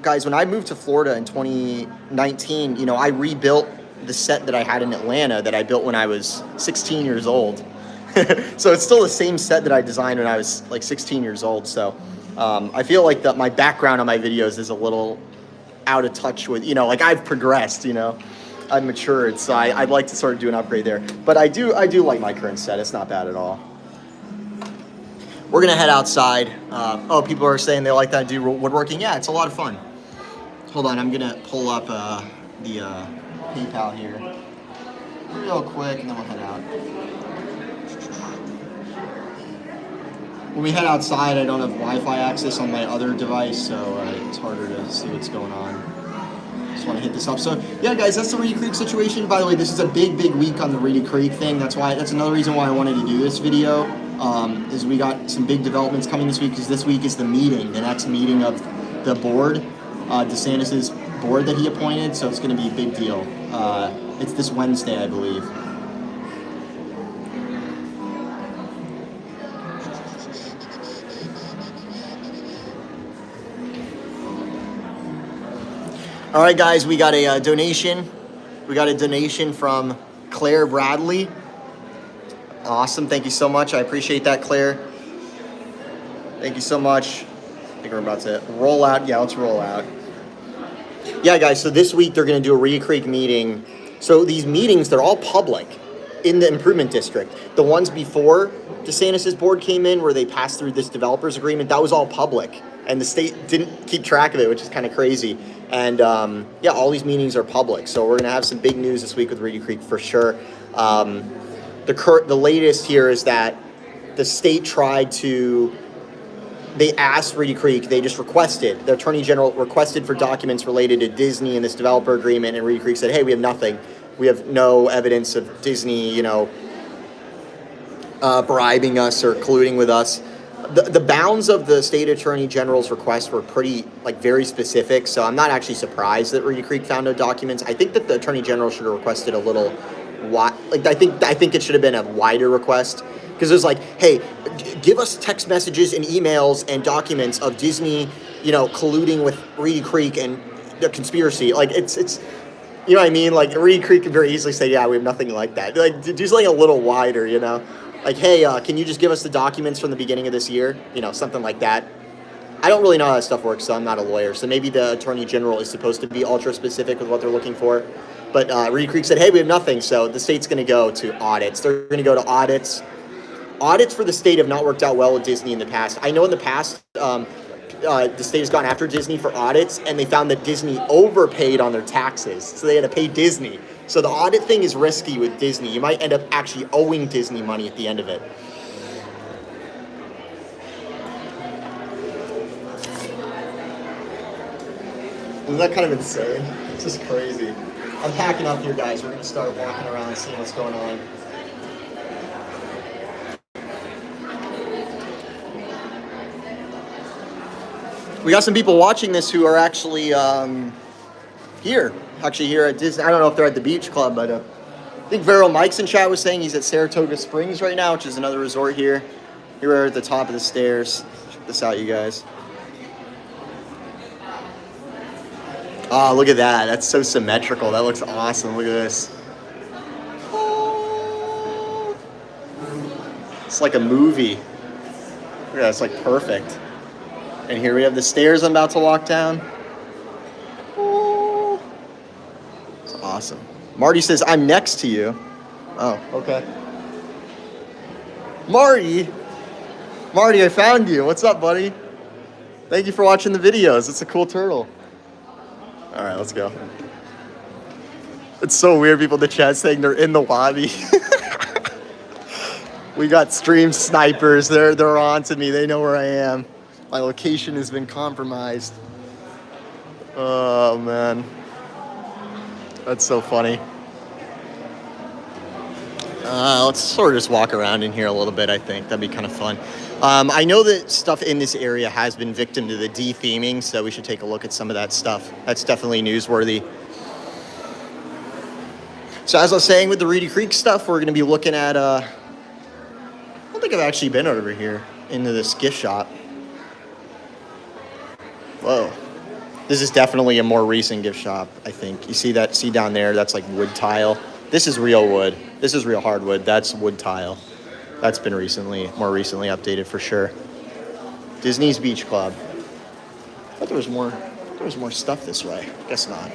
guys, when I moved to Florida in 2019, I rebuilt the set that I had in Atlanta that I built when I was 16 years old. So it's still the same set that I designed when I was 16 years old. So I feel like my background on my videos is a little out of touch with, I've progressed, I've matured. So I'd like to sort of do an upgrade there. But I do like my current set. It's not bad at all. We're going to head outside. People are saying they like that do woodworking. Yeah, it's a lot of fun. Hold on, I'm going to pull up the PayPal here. real quick, and then we'll head out. When we head outside, I don't have Wi-Fi access on my other device, so it's harder to see what's going on. Just want to hit this up. So yeah, guys, that's the Reedy Creek situation. By the way, this is a big week on the Reedy Creek thing. That's another reason why I wanted to do this video. Is we got some big developments coming this week, because this week is the next meeting of the board, DeSantis's board that he appointed. So it's going to be a big deal. It's this Wednesday, I believe. All right, guys, we got a donation. We got a donation from Claire Bradley. Awesome. Thank you so much. I appreciate that, Claire. Thank you so much. I think we're about to roll out. Yeah, let's roll out. Yeah, guys, so this week they're going to do a Reedy Creek meeting. So these meetings, they're all public in the improvement district. The ones before DeSantis' board came in, where they passed through this developers agreement, that was all public. And the state didn't keep track of it, which is kind of crazy. And yeah, all these meetings are public. So we're going to have some big news this week with Reedy Creek for sure. The latest here is that the state they asked Reedy Creek, they just requested, the Attorney General requested for documents related to Disney and this developer agreement, and Reedy Creek said, hey, we have nothing. We have no evidence of Disney, bribing us or colluding with us. The bounds of the state attorney general's request were pretty, very specific, so I'm not actually surprised that Reedy Creek found no documents. I think that the attorney general should have requested a little, I think it should have been a wider request, because it was hey, give us text messages and emails and documents of Disney, colluding with Reedy Creek and the conspiracy. It's you know what I mean? Reedy Creek could very easily say, yeah, we have nothing like that. Do something a little wider, hey, can you just give us the documents from the beginning of this year? Something like that. I don't really know how that stuff works, so I'm not a lawyer. So maybe the attorney general is supposed to be ultra specific with what they're looking for. But Reedy Creek said, hey, we have nothing. So the state's going to go to audits. They're going to go to audits. Audits for the state have not worked out well with Disney in the past. I know in the past, the state has gone after Disney for audits, and they found that Disney overpaid on their taxes. So they had to pay Disney. So the audit thing is risky with Disney. You might end up actually owing Disney money at the end of it. Isn't that kind of insane? It's just crazy. I'm packing up here, guys. We're going to start walking around and seeing what's going on. We got some people watching this who are actually here at Disney. I don't know if they're at the beach club, but I think Vero Mike's in chat was saying he's at Saratoga Springs right now, which is another resort here. Here we're at the top of the stairs. Check this out, you guys. Oh, look at that. That's so symmetrical. That looks awesome. Look at this. Oh. It's like a movie. Look at that. It's perfect. And here we have the stairs I'm about to walk down. Oh. It's awesome. Marty says, I'm next to you. Oh, okay. Marty, I found you. What's up, buddy? Thank you for watching the videos. It's a cool turtle. All right, let's go. It's so weird, people in the chat saying they're in the lobby. We got stream snipers. They're on to me. They know where I am. My location has been compromised. Oh, man. That's so funny. Let's sort of just walk around in here a little bit, I think. That'd be kind of fun. I know that stuff in this area has been victim to the de-theming, so we should take a look at some of that stuff. That's definitely newsworthy. So as I was saying with the Reedy Creek stuff, we're going to be looking at... I don't think I've actually been over here into this gift shop. Whoa. This is definitely a more recent gift shop, I think. You see down there? That's wood tile. This is real wood. This is real hardwood. That's wood tile. That's been more recently updated for sure. Disney's Beach Club. I thought there was more stuff this way. Guess not.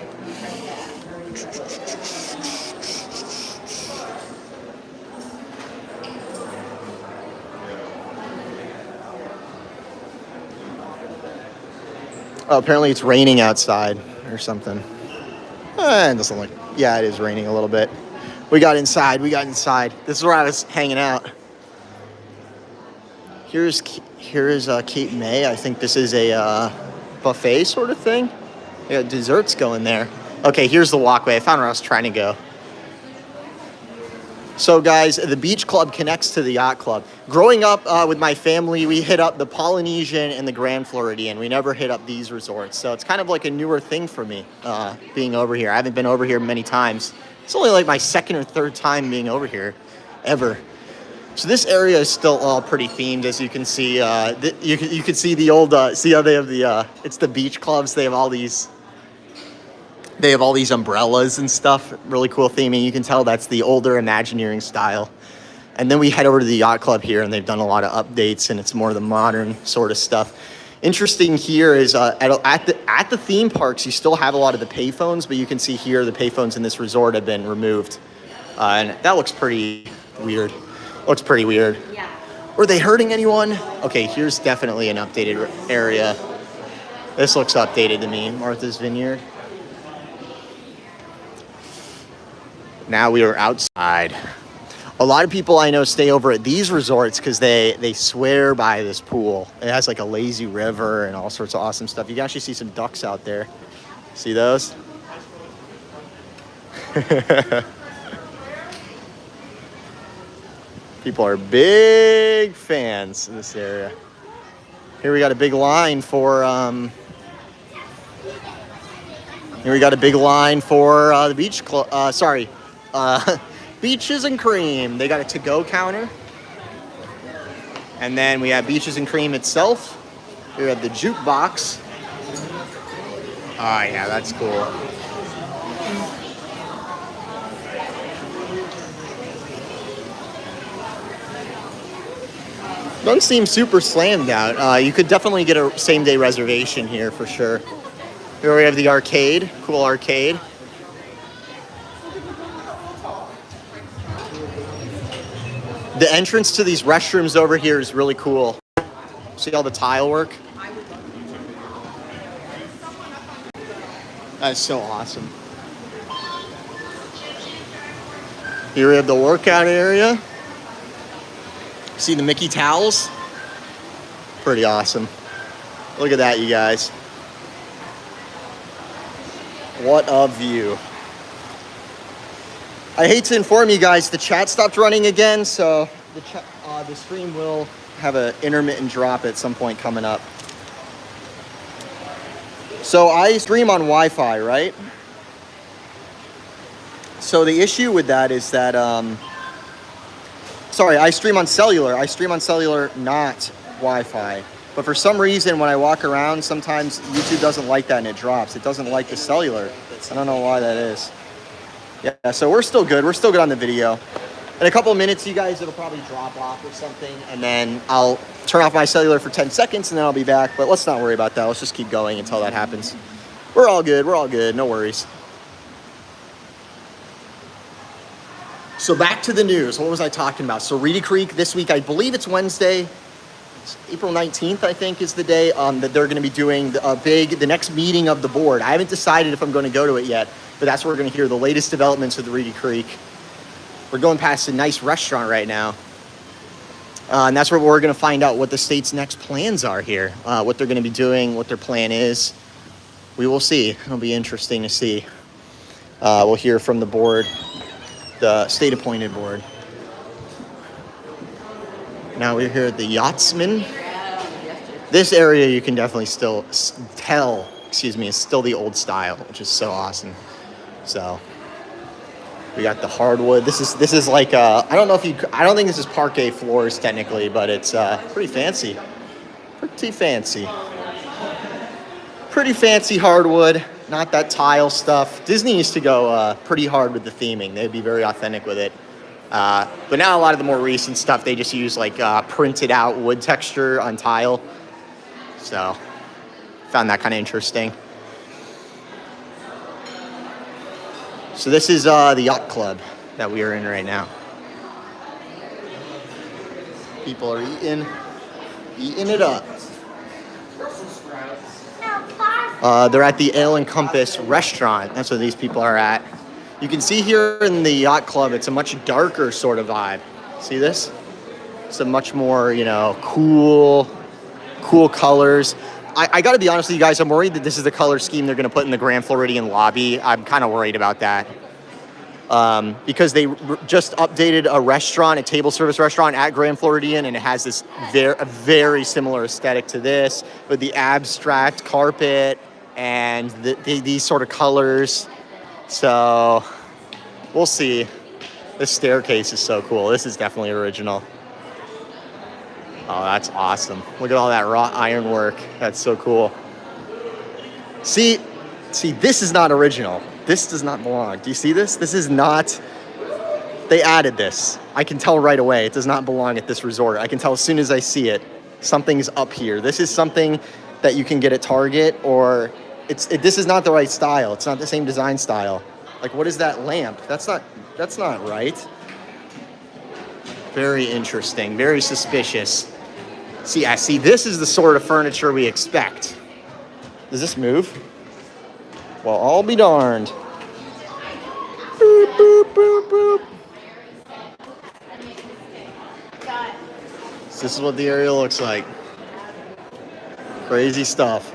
Oh, apparently it's raining outside or something. It doesn't look... Yeah, it is raining a little bit. We got inside. We got inside. This is where I was hanging out. Here's Cape May. I think this is a buffet sort of thing. They got desserts going there. Okay, here's the walkway. I found where I was trying to go. So guys, the beach club connects to the yacht club. Growing up with my family, we hit up the Polynesian and the Grand Floridian. We never hit up these resorts. So it's kind of like a newer thing for me being over here. I haven't been over here many times. It's only like my second or third time being over here, ever. So this area is still all pretty themed, as you can see. You can see the old, see how they have the, it's the beach clubs. They have all these umbrellas and stuff. Really cool theming. You can tell that's the older Imagineering style. And then we head over to the yacht club here, and they've done a lot of updates, and it's more the modern sort of stuff. Interesting here is at the theme parks, you still have a lot of the payphones, but you can see here the payphones in this resort have been removed. And that looks pretty weird. Looks pretty weird. Yeah. Were they hurting anyone? Okay, here's definitely an updated area. This looks updated to me. Martha's Vineyard. Now we are outside. A lot of people I know stay over at these resorts because they swear by this pool. It has like a lazy river and all sorts of awesome stuff. You can actually see some ducks out there. See those? People are big fans of this area. Here we got a big line for the beach club. Beaches and Cream. They got a to-go counter. And then we have Beaches and Cream itself. We have the jukebox. Oh yeah, that's cool. Doesn't seem super slammed out. You could definitely get a same-day reservation here for sure. Here we have the arcade. Cool arcade. The entrance to these restrooms over here is really cool. See all the tile work? That's so awesome. Here we have the workout area. See the Mickey towels? Pretty awesome. Look at that, you guys. What a view. I hate to inform you guys, the chat stopped running again, so the stream will have an intermittent drop at some point coming up. So I stream on Wi-Fi, right? So the issue with that is that, I stream on cellular. I stream on cellular, not Wi-Fi. But for some reason, when I walk around, sometimes YouTube doesn't like that and it drops. It doesn't like the cellular. I don't know why that is. Yeah, so we're still good. We're still good on the video. In a couple of minutes, you guys, it'll probably drop off or something. And then I'll turn off my cellular for 10 seconds and then I'll be back. But let's not worry about that. Let's just keep going until that happens. We're all good. We're all good. No worries. So back to the news. What was I talking about? So Reedy Creek this week, I believe it's Wednesday. It's April 19th, I think, is the day that they're going to be doing the next meeting of the board. I haven't decided if I'm going to go to it yet, but that's where we're going to hear the latest developments with the Reedy Creek. We're going past a nice restaurant right now. And that's where we're going to find out what the state's next plans are here, what they're going to be doing, what their plan is. We will see. It'll be interesting to see. We'll hear from the board, the state-appointed board. Now we're here at the Yachtsman. This area you can definitely still tell, is still the old style, which is so awesome. So we got the hardwood. This is like I don't think this is parquet floors technically, but it's pretty fancy. Pretty fancy hardwood. Not that tile stuff. Disney used to go pretty hard with the theming. They'd be very authentic with it. But now a lot of the more recent stuff, they just use like printed out wood texture on tile. So found that kind of interesting. So this is the yacht club that we are in right now. People are eating it up. They're at the Ale and Compass restaurant. That's where these people are at. You can see here in the yacht club, it's a much darker sort of vibe. See this? It's a much more, you know, cool colors. I got to be honest with you guys, I'm worried that this is the color scheme they're going to put in the Grand Floridian lobby. I'm kind of worried about that. Because they just updated a restaurant, a table service restaurant at Grand Floridian, and it has this very similar aesthetic to this, with the abstract carpet and these sort of colors. So we'll see. This staircase is so cool. This is definitely original. Oh, that's awesome. Look at all that wrought ironwork. That's so cool. See, this is not original. This does not belong. Do you see this? This is not, they added this. I can tell right away it does not belong at this resort. I can tell as soon as I see it, something's up here. This is something that you can get at Target, or this is not the right style. It's not the same design style. Like, what is that lamp? That's not right. Very interesting, very suspicious. See, this is the sort of furniture we expect. Does this move? Well, I'll be darned. Boop, boop, boop, boop. So this is what the area looks like. Crazy stuff.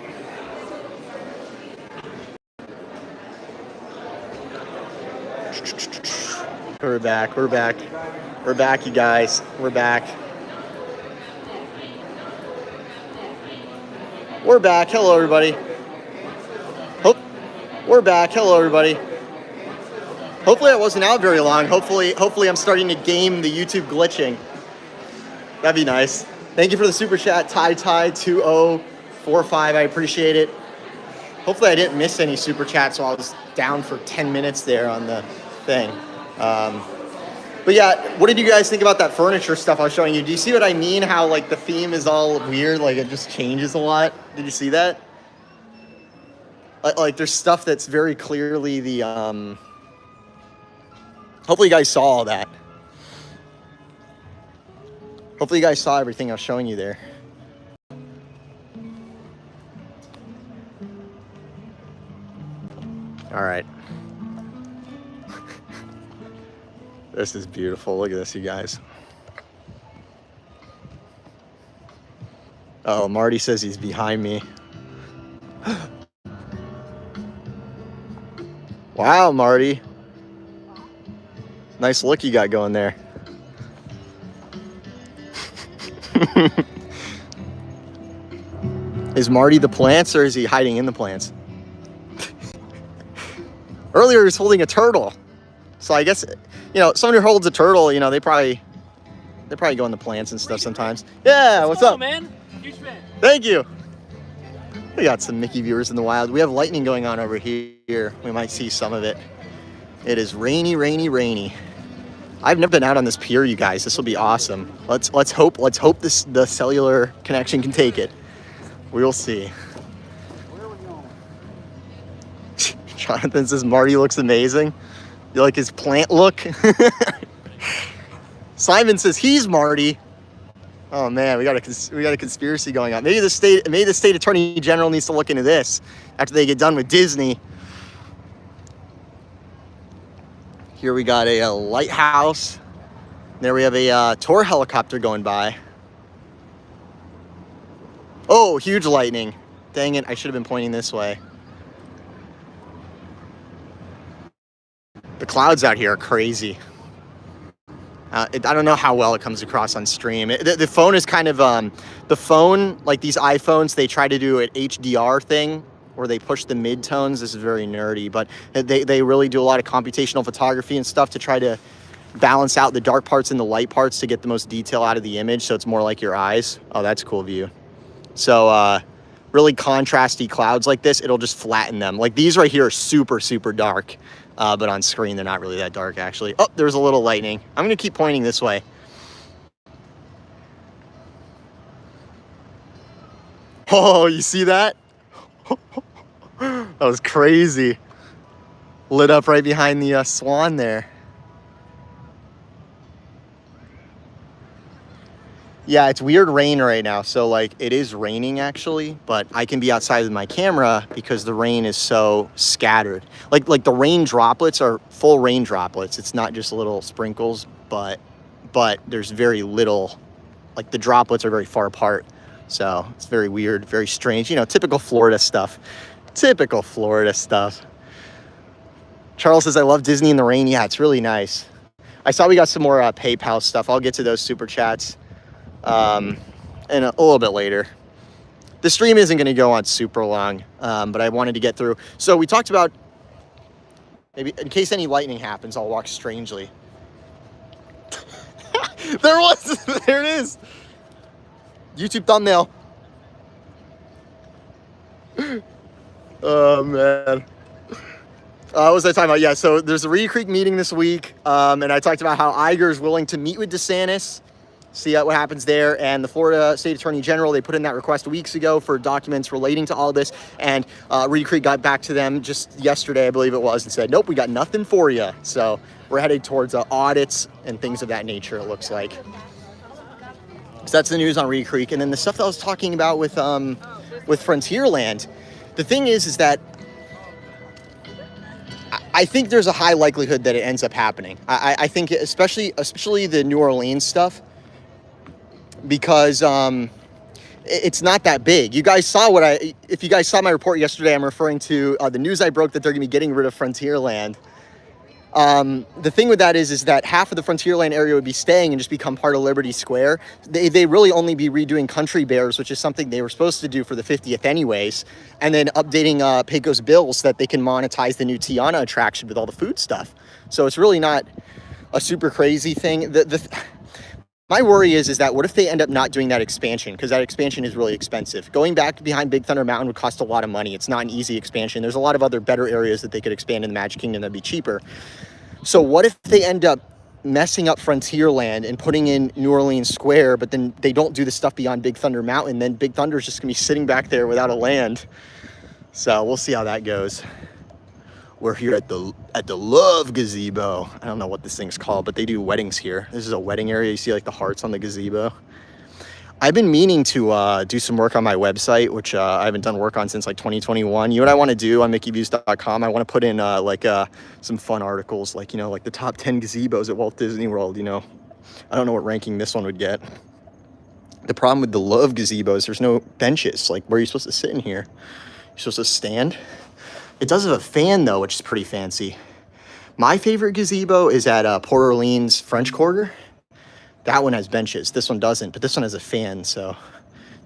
We're back, you guys. We're back. We're back. Hello, everybody. We're back. Hello, everybody. Hopefully I wasn't out very long. Hopefully I'm starting to game the YouTube glitching. That'd be nice. Thank you for the super chat, Ty2045. I appreciate it. Hopefully I didn't miss any super chats while I was down for 10 minutes there on the thing. But yeah, what did you guys think about that furniture stuff I was showing you? Do you see what I mean? How like the theme is all weird, like it just changes a lot. Did you see that? Like there's stuff that's very clearly the, hopefully you guys saw all that. Hopefully you guys saw everything I was showing you there. All right. This is beautiful. Look at this, you guys. Oh, Marty says he's behind me. Wow, Marty. Nice look you got going there. Is Marty the plants, or is he hiding in the plants? Earlier he was holding a turtle. So I guess, you know, someone who holds a turtle, you know, they probably go in the plants and stuff sometimes. Yeah, what's up, man? Huge fan. Thank you. We got some Mickey viewers in the wild. We have lightning going on over here. We might see some of it. It is rainy, rainy, rainy. I've never been out on this pier, you guys. This will be awesome. Let's hope the cellular connection can take it. We'll see. Where are we going? Jonathan says Marty looks amazing. You like his plant look? Simon says he's Marty. Oh man, we got a conspiracy going on. Maybe the state attorney general needs to look into this after they get done with Disney. Here we got a lighthouse. There we have a tour helicopter going by. Oh, huge lightning. Dang it, I should have been pointing this way. The clouds out here are crazy. I don't know how well it comes across on stream. The phone is kind of, like these iPhones, they try to do an HDR thing where they push the mid-tones. This is very nerdy, but they really do a lot of computational photography and stuff to try to balance out the dark parts and the light parts to get the most detail out of the image, so it's more like your eyes. Oh, that's a cool view. So really contrasty clouds like this, it'll just flatten them. Like these right here are super, super dark. But on screen, they're not really that dark, actually. Oh, there's a little lightning. I'm going to keep pointing this way. Oh, you see that? That was crazy. Lit up right behind the swan there. Yeah, it's weird rain right now. So like it is raining actually, but I can be outside with my camera because the rain is so scattered. Like the rain droplets are full rain droplets. It's not just little sprinkles, but there's very little, like the droplets are very far apart. So it's very weird, very strange. You know, typical Florida stuff. Typical Florida stuff. Charles says, I love Disney in the rain. Yeah, it's really nice. I saw we got some more PayPal stuff. I'll get to those super chats and a little bit later. The stream isn't going to go on super long, but I wanted to get through. So we talked about, maybe in case any lightning happens, I'll walk strangely. There it is. YouTube thumbnail. Oh, man. What was I talking about? Yeah, so there's a Reedy Creek meeting this week, and I talked about how Iger's willing to meet with DeSantis, see what happens there, and the Florida State Attorney General, they put in that request weeks ago for documents relating to all this, and Reedy Creek got back to them just yesterday, I believe it was, and said, nope, we got nothing for you. So we're headed towards audits and things of that nature, it looks like. So that's the news on Reedy Creek. And then the stuff that I was talking about with Frontierland, the thing is that I think there's a high likelihood that it ends up happening. I think especially the New Orleans stuff, because it's not that big. You guys saw if you guys saw my report yesterday, I'm referring to the news I broke that they're gonna be getting rid of Frontierland. The thing with that is that half of the Frontierland area would be staying and just become part of Liberty Square. They really only be redoing Country Bears, which is something they were supposed to do for the 50th anyways, and then updating Pecos Bill so that they can monetize the new Tiana attraction with all the food stuff. So it's really not a super crazy thing. My worry is that what if they end up not doing that expansion? Because that expansion is really expensive. Going back behind Big Thunder Mountain would cost a lot of money. It's not an easy expansion. There's a lot of other better areas that they could expand in the Magic Kingdom that'd be cheaper. So what if they end up messing up Frontierland and putting in New Orleans Square, but then they don't do the stuff beyond Big Thunder Mountain? Then Big Thunder's just gonna be sitting back there without a land. So we'll see how that goes. We're here at the Love Gazebo. I don't know what this thing's called, but they do weddings here. This is a wedding area. You see like the hearts on the gazebo. I've been meaning to do some work on my website, which I haven't done work on since like 2021. You know what I want to do on mickeyviews.com? I want to put in some fun articles, like, you know, like the top 10 gazebos at Walt Disney World, you know. I don't know what ranking this one would get. The problem with the Love Gazebos, there's no benches. Like, where are you supposed to sit in here? You're supposed to stand? It does have a fan, though, which is pretty fancy. My favorite gazebo is at Port Orleans French Quarter. That one has benches. This one doesn't, but this one has a fan, so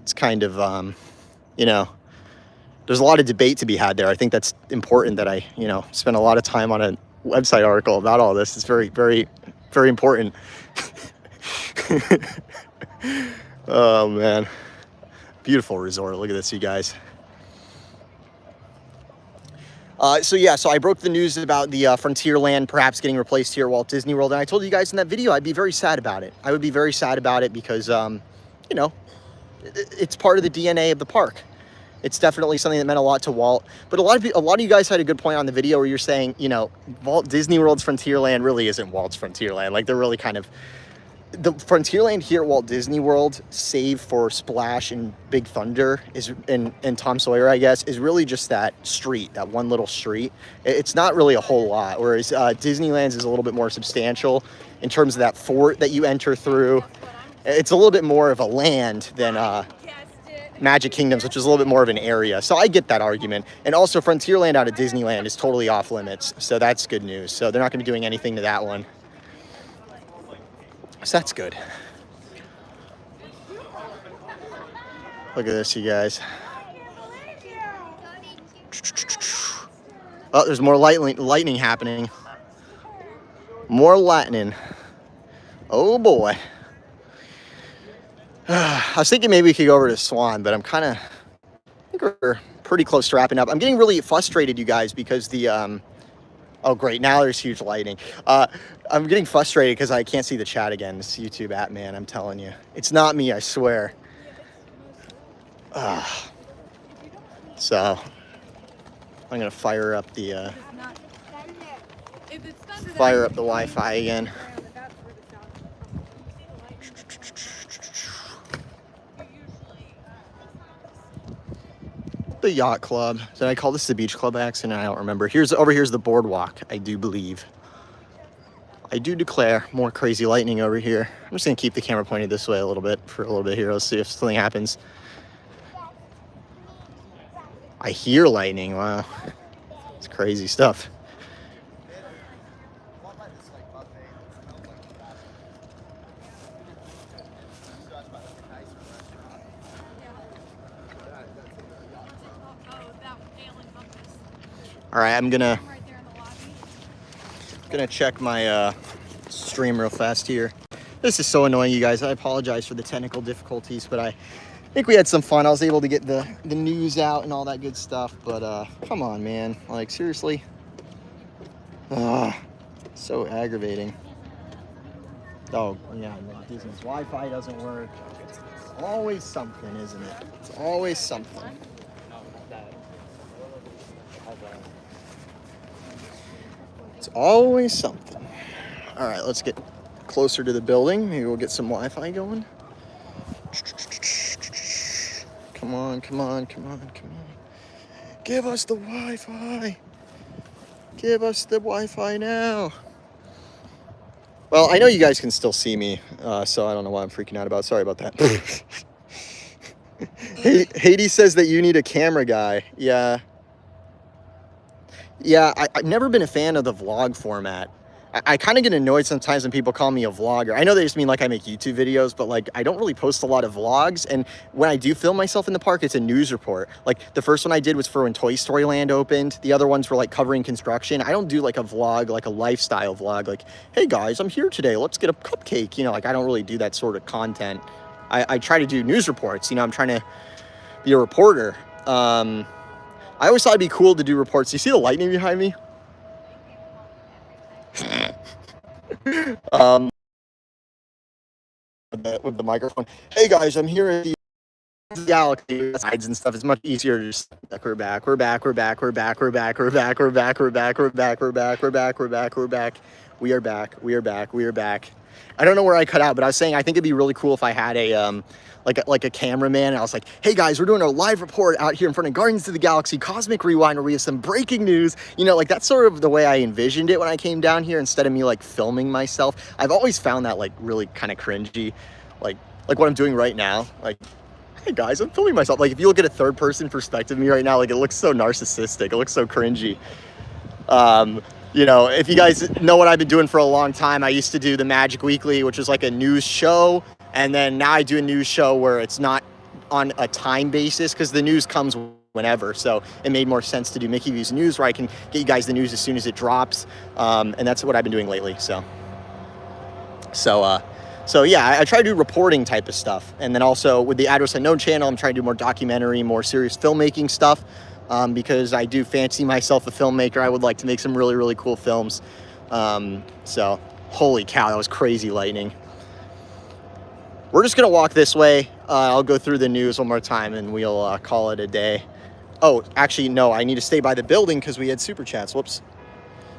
it's kind of, you know, there's a lot of debate to be had there. I think that's important that I, you know, spend a lot of time on a website article about all this. It's very, very, very important. Oh, man. Beautiful resort. Look at this, you guys. So I broke the news about the Frontierland perhaps getting replaced here at Walt Disney World, and I told you guys in that video I'd be very sad about it. I would be very sad about it because, you know, it's part of the DNA of the park. It's definitely something that meant a lot to Walt. But a lot of you guys had a good point on the video where you're saying, you know, Walt Disney World's Frontierland really isn't Walt's Frontierland. Like, they're really kind of... The Frontierland here at Walt Disney World, save for Splash and Big Thunder and Tom Sawyer, I guess, is really just that street, that one little street. It's not really a whole lot, whereas Disneyland's is a little bit more substantial in terms of that fort that you enter through. It's a little bit more of a land than Magic Kingdoms, which is a little bit more of an area. So I get that argument. And also Frontierland out of Disneyland is totally off limits, so that's good news. So they're not going to be doing anything to that one. So that's good. Look at this, you guys. Oh, there's more lightning happening. More lightning. Oh boy. I was thinking maybe we could go over to Swan, but I think we're pretty close to wrapping up. I'm getting really frustrated, you guys, because the oh, great. Now there's huge lighting. I'm getting frustrated because I can't see the chat again. This YouTube app, man, I'm telling you. It's not me, I swear. So, I'm going to fire up the Wi-Fi again. the yacht club. Did I call this the beach club by accident? I don't remember. Over here's the boardwalk, I do believe. I do declare more crazy lightning over here. I'm just gonna keep the camera pointed this way a little bit for a little bit here. Let's see if something happens. I hear lightning. Wow, it's crazy stuff. All right, I'm gonna check my stream real fast here. This is so annoying, you guys. I apologize for the technical difficulties, but I think we had some fun. I was able to get the news out and all that good stuff, but come on, man. Like, seriously? So aggravating. Oh, yeah, Disney's Wi-Fi doesn't work. It's always something, isn't it? It's always something. It's always something. All right, let's get closer to the building. Maybe we'll get some Wi-Fi going. Come on, come on, come on, come on. Give us the Wi-Fi. Give us the Wi-Fi now. Well, I know you guys can still see me, so I don't know why I'm freaking out about. Sorry about that. Hades says that you need a camera guy. Yeah. Yeah, I've never been a fan of the vlog format. I kind of get annoyed sometimes when people call me a vlogger. I know they just mean like I make YouTube videos, but like I don't really post a lot of vlogs. And when I do film myself in the park, it's a news report. Like the first one I did was for when Toy Story Land opened. The other ones were like covering construction. I don't do like a vlog, like a lifestyle vlog. Like, hey guys, I'm here today. Let's get a cupcake. You know, like I don't really do that sort of content. I try to do news reports. You know, I'm trying to be a reporter. I always thought it'd be cool to do reports. You see the lightning behind me? With the microphone. Hey guys, I'm here at the Galaxy sides and stuff. It's much easier to just we're back. We are back. I don't know where I cut out, but I was saying I think it'd be really cool if I had a like a cameraman, and I was like, hey guys, we're doing a live report out here in front of Guardians of the Galaxy Cosmic Rewind where we have some breaking news. You know, like that's sort of the way I envisioned it when I came down here, instead of me like filming myself. I've always found that like really kind of cringy, like what I'm doing right now. Like, hey guys, I'm filming myself. Like if you look at a third person perspective of me right now, like it looks so narcissistic. It looks so cringy. You know, if you guys know what I've been doing for a long time, I used to do the Magic Weekly, which was like a news show. And then now I do a news show where it's not on a time basis because the news comes whenever. So it made more sense to do Mickey Views News, where I can get you guys the news as soon as it drops. And that's what I've been doing lately. So yeah, I try to do reporting type of stuff. And then also with the Address Unknown channel, I'm trying to do more documentary, more serious filmmaking stuff. Because I do fancy myself a filmmaker. I would like to make some really, really cool films. So holy cow, that was crazy lightning. We're just gonna walk this way. I'll go through the news one more time and we'll call it a day. Oh, actually, no, I need to stay by the building because we had super chats. Whoops.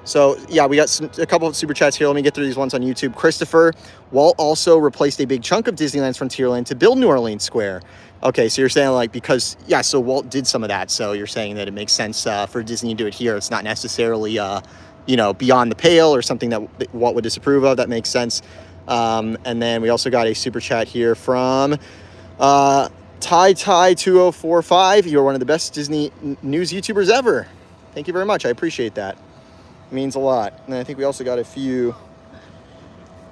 So yeah, we got a couple of super chats here. Let me get through these ones on YouTube. Christopher, Walt also replaced a big chunk of Disneyland's Frontierland to build New Orleans Square. Okay, so you're saying like because, yeah, so Walt did some of that. So you're saying that it makes sense for Disney to do it here. It's not necessarily, you know, beyond the pale or something that Walt would disapprove of. That makes sense. And then we also got a super chat here from Ty2045. You're one of the best Disney news YouTubers ever. Thank you very much. I appreciate that. It means a lot. And I think we also got a few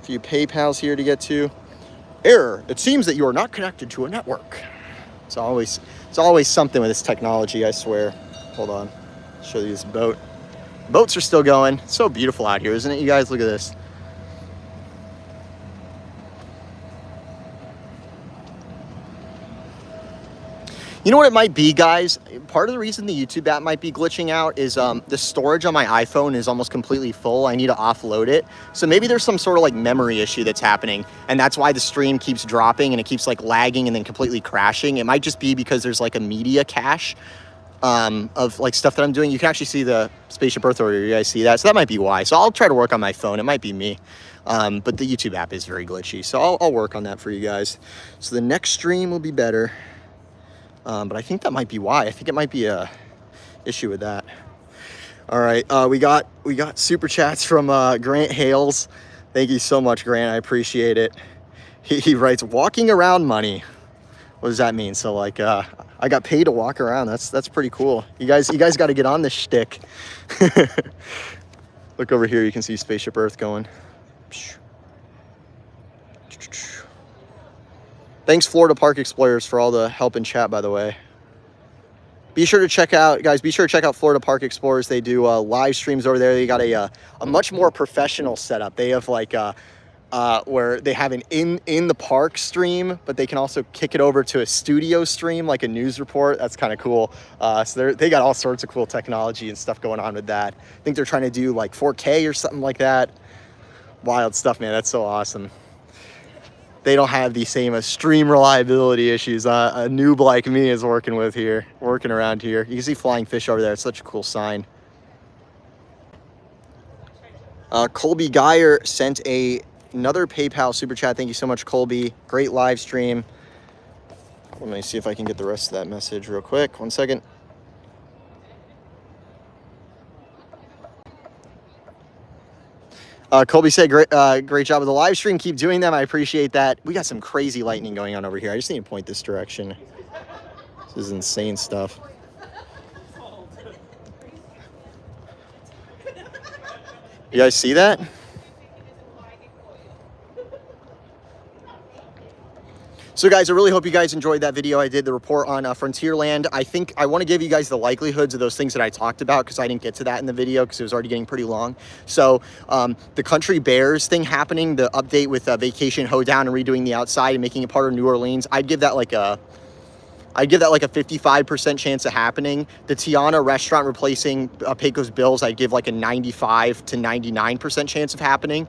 PayPals here to get to. Error. It seems that you are not connected to a network. It's always something with this technology, I swear. Hold on. I'll show you this boat. Boats are still going. It's so beautiful out here, isn't it, you guys? Look at this. You know what it might be, guys? Part of the reason the YouTube app might be glitching out is the storage on my iPhone is almost completely full. I need to offload it. So maybe there's some sort of like memory issue that's happening, and that's why the stream keeps dropping and it keeps like lagging and then completely crashing. It might just be because there's like a media cache of like stuff that I'm doing. You can actually see the Spaceship Earth order. You guys see that? So that might be why. So I'll try to work on my phone. It might be me. But the YouTube app is very glitchy. So I'll work on that for you guys. So the next stream will be better. But I think that might be why. I think it might be a issue with that. All right, we got super chats from Grant Hales. Thank you so much, Grant. I appreciate it. He writes, walking around money. What does that mean? So like, I got paid to walk around. That's pretty cool. You guys got to get on this shtick. Look over here. You can see Spaceship Earth going. Thanks, Florida Park Explorers, for all the help in chat, by the way. Be sure to check out, guys, Florida Park Explorers. They do live streams over there. They got a much more professional setup. They have like where they have an in the park stream, but they can also kick it over to a studio stream, like a news report. That's kind of cool. So they got all sorts of cool technology and stuff going on with that. I think they're trying to do like 4K or something like that. Wild stuff, man. That's so awesome. They don't have the same stream reliability issues a noob like me is working around here. You can see flying fish over there. It's such a cool sign. Colby Geyer sent another PayPal super chat. Thank you so much, Colby. Great live stream. Let me see if I can get the rest of that message real quick. 1 second. Colby said, great job with the live stream. Keep doing them. I appreciate that. We got some crazy lightning going on over here. I just need to point this direction. This is insane stuff. You guys see that? So guys, I really hope you guys enjoyed that video. I did the report on Frontierland. I think I want to give you guys the likelihoods of those things that I talked about, because I didn't get to that in the video because it was already getting pretty long. So the Country Bears thing happening, the update with Vacation Hoedown and redoing the outside and making it part of New Orleans, I'd give that like a 55% chance of happening. The Tiana restaurant replacing Pecos Bills, I'd give like a 95 to 99% chance of happening.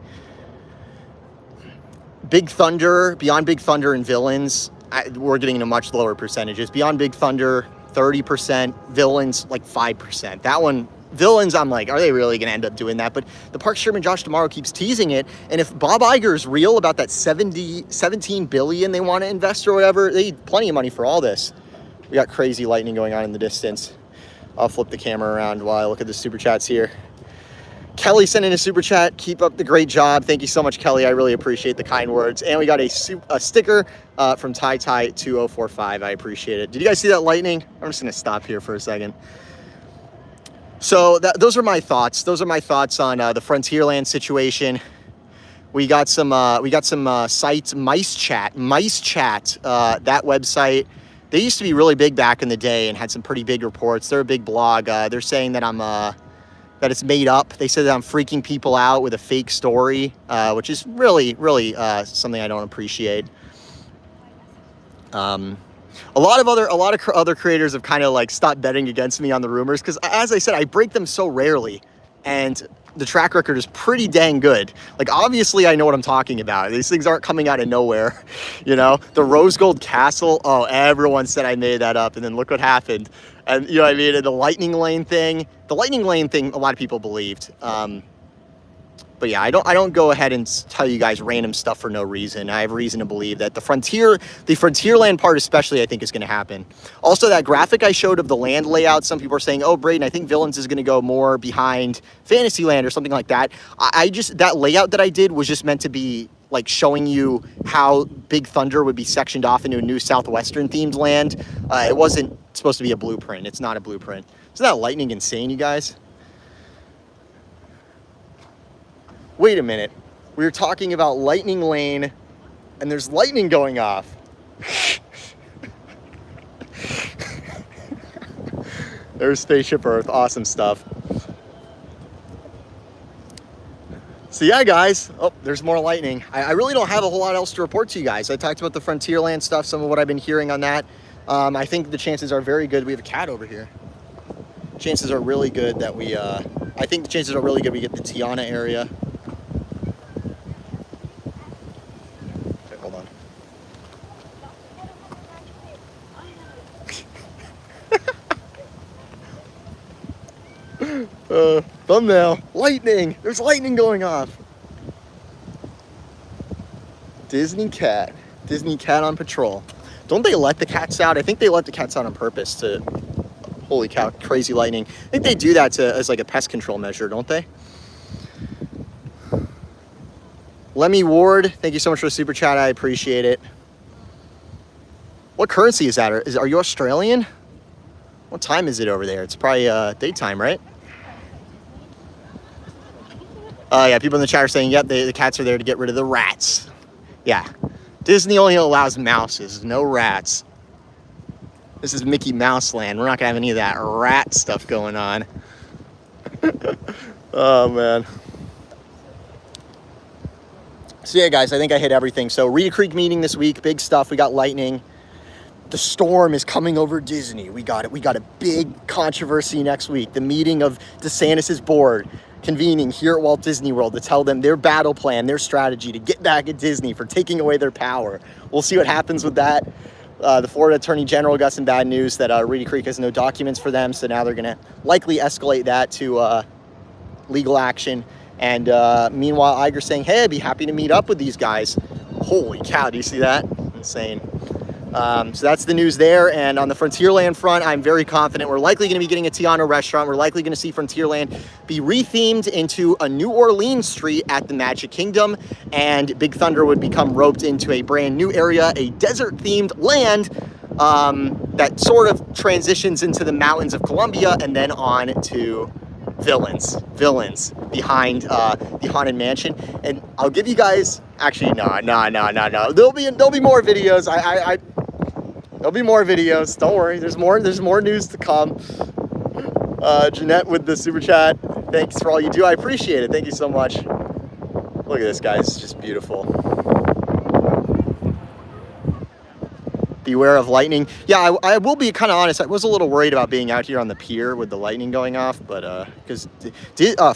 Big Thunder, Beyond Big Thunder and Villains, we're getting into much lower percentages. Beyond Big Thunder, 30%. Villains, like 5%. That one, Villains, I'm like, are they really going to end up doing that? But the Park Chairman Josh D'Amaro keeps teasing it. And if Bob Iger is real about that 17 billion they want to invest or whatever, they need plenty of money for all this. We got crazy lightning going on in the distance. I'll flip the camera around while I look at the super chats here. Kelly sent in a super chat. Keep up the great job. Thank you so much, Kelly. I really appreciate the kind words. And we got a sticker from TyTy2045. I appreciate it. Did you guys see that lightning? I'm just going to stop here for a second. So those are my thoughts. Those are my thoughts on the Frontierland situation. We got some sites, Mice Chat, that website. They used to be really big back in the day and had some pretty big reports. They're a big blog. They're saying that that it's made up. They said that I'm freaking people out with a fake story, which is really something I don't appreciate. A lot of other creators have kind of like stopped betting against me on the rumors, because as I said, I break them so rarely, and the track record is pretty dang good. Like, obviously I know what I'm talking about. These things aren't coming out of nowhere. You know, the Rose Gold Castle, oh, everyone said I made that up, and then look what happened. And you know what I mean? And the lightning lane thing, a lot of people believed. But yeah, I don't go ahead and tell you guys random stuff for no reason. I have reason to believe that the Frontierland part especially, I think, is going to happen. Also, that graphic I showed of the land layout, some people are saying, oh, Brayden, I think Villains is going to go more behind Fantasyland or something like that. That layout that I did was just meant to be like showing you how Big Thunder would be sectioned off into a new Southwestern themed land. It wasn't supposed to be a blueprint. It's not a blueprint. Isn't that lightning insane, you guys? Wait a minute. We were talking about Lightning Lane, and there's lightning going off. There's Spaceship Earth. Awesome stuff. So yeah, guys. Oh, there's more lightning. I really don't have a whole lot else to report to you guys. I talked about the Frontierland stuff, some of what I've been hearing on that. I think the chances are very good. We have a cat over here. Chances are really good that we, I think the chances are really good we get the Tiana area. Thumbnail. Lightning. There's lightning going off. Disney cat on patrol. Don't they let the cats out? I think they let the cats out on purpose to, holy cow, crazy lightning. I think they do that as like a pest control measure, don't they? Lemmy Ward, thank you so much for the super chat. I appreciate it. What currency is that? Are you Australian? What time is it over there? It's probably daytime, right? Yeah, people in the chat are saying, yep, the cats are there to get rid of the rats. Yeah. Disney only allows mouses, no rats. This is Mickey Mouse land. We're not gonna have any of that rat stuff going on. Oh, man. So yeah, guys, I think I hit everything. So Reedy Creek meeting this week, big stuff. We got lightning. The storm is coming over Disney. We got it. We got a big controversy next week. The meeting of DeSantis' board convening here at Walt Disney World to tell them their battle plan, their strategy to get back at Disney for taking away their power. We'll see what happens with that. The Florida Attorney General got some bad news that Reedy Creek has no documents for them, so now they're going to likely escalate that to legal action. And meanwhile, Iger's saying, hey, I'd be happy to meet up with these guys. Holy cow, do you see that? Insane. So that's the news there. And on the Frontierland front, I'm very confident we're likely going to be getting a Tiana restaurant. We're likely going to see Frontierland be rethemed into a New Orleans street at the Magic Kingdom. And Big Thunder would become roped into a brand new area, a desert-themed land that sort of transitions into the mountains of Colombia and then on to villains behind the Haunted Mansion. And I'll give you guys, actually, no. There'll be more videos. There'll be more videos. Don't worry. There's more news to come. Jeanette with the super chat. Thanks for all you do. I appreciate it. Thank you so much. Look at this, guys. It's just beautiful. Beware of lightning. Yeah, I will be kind of honest. I was a little worried about being out here on the pier with the lightning going off, but because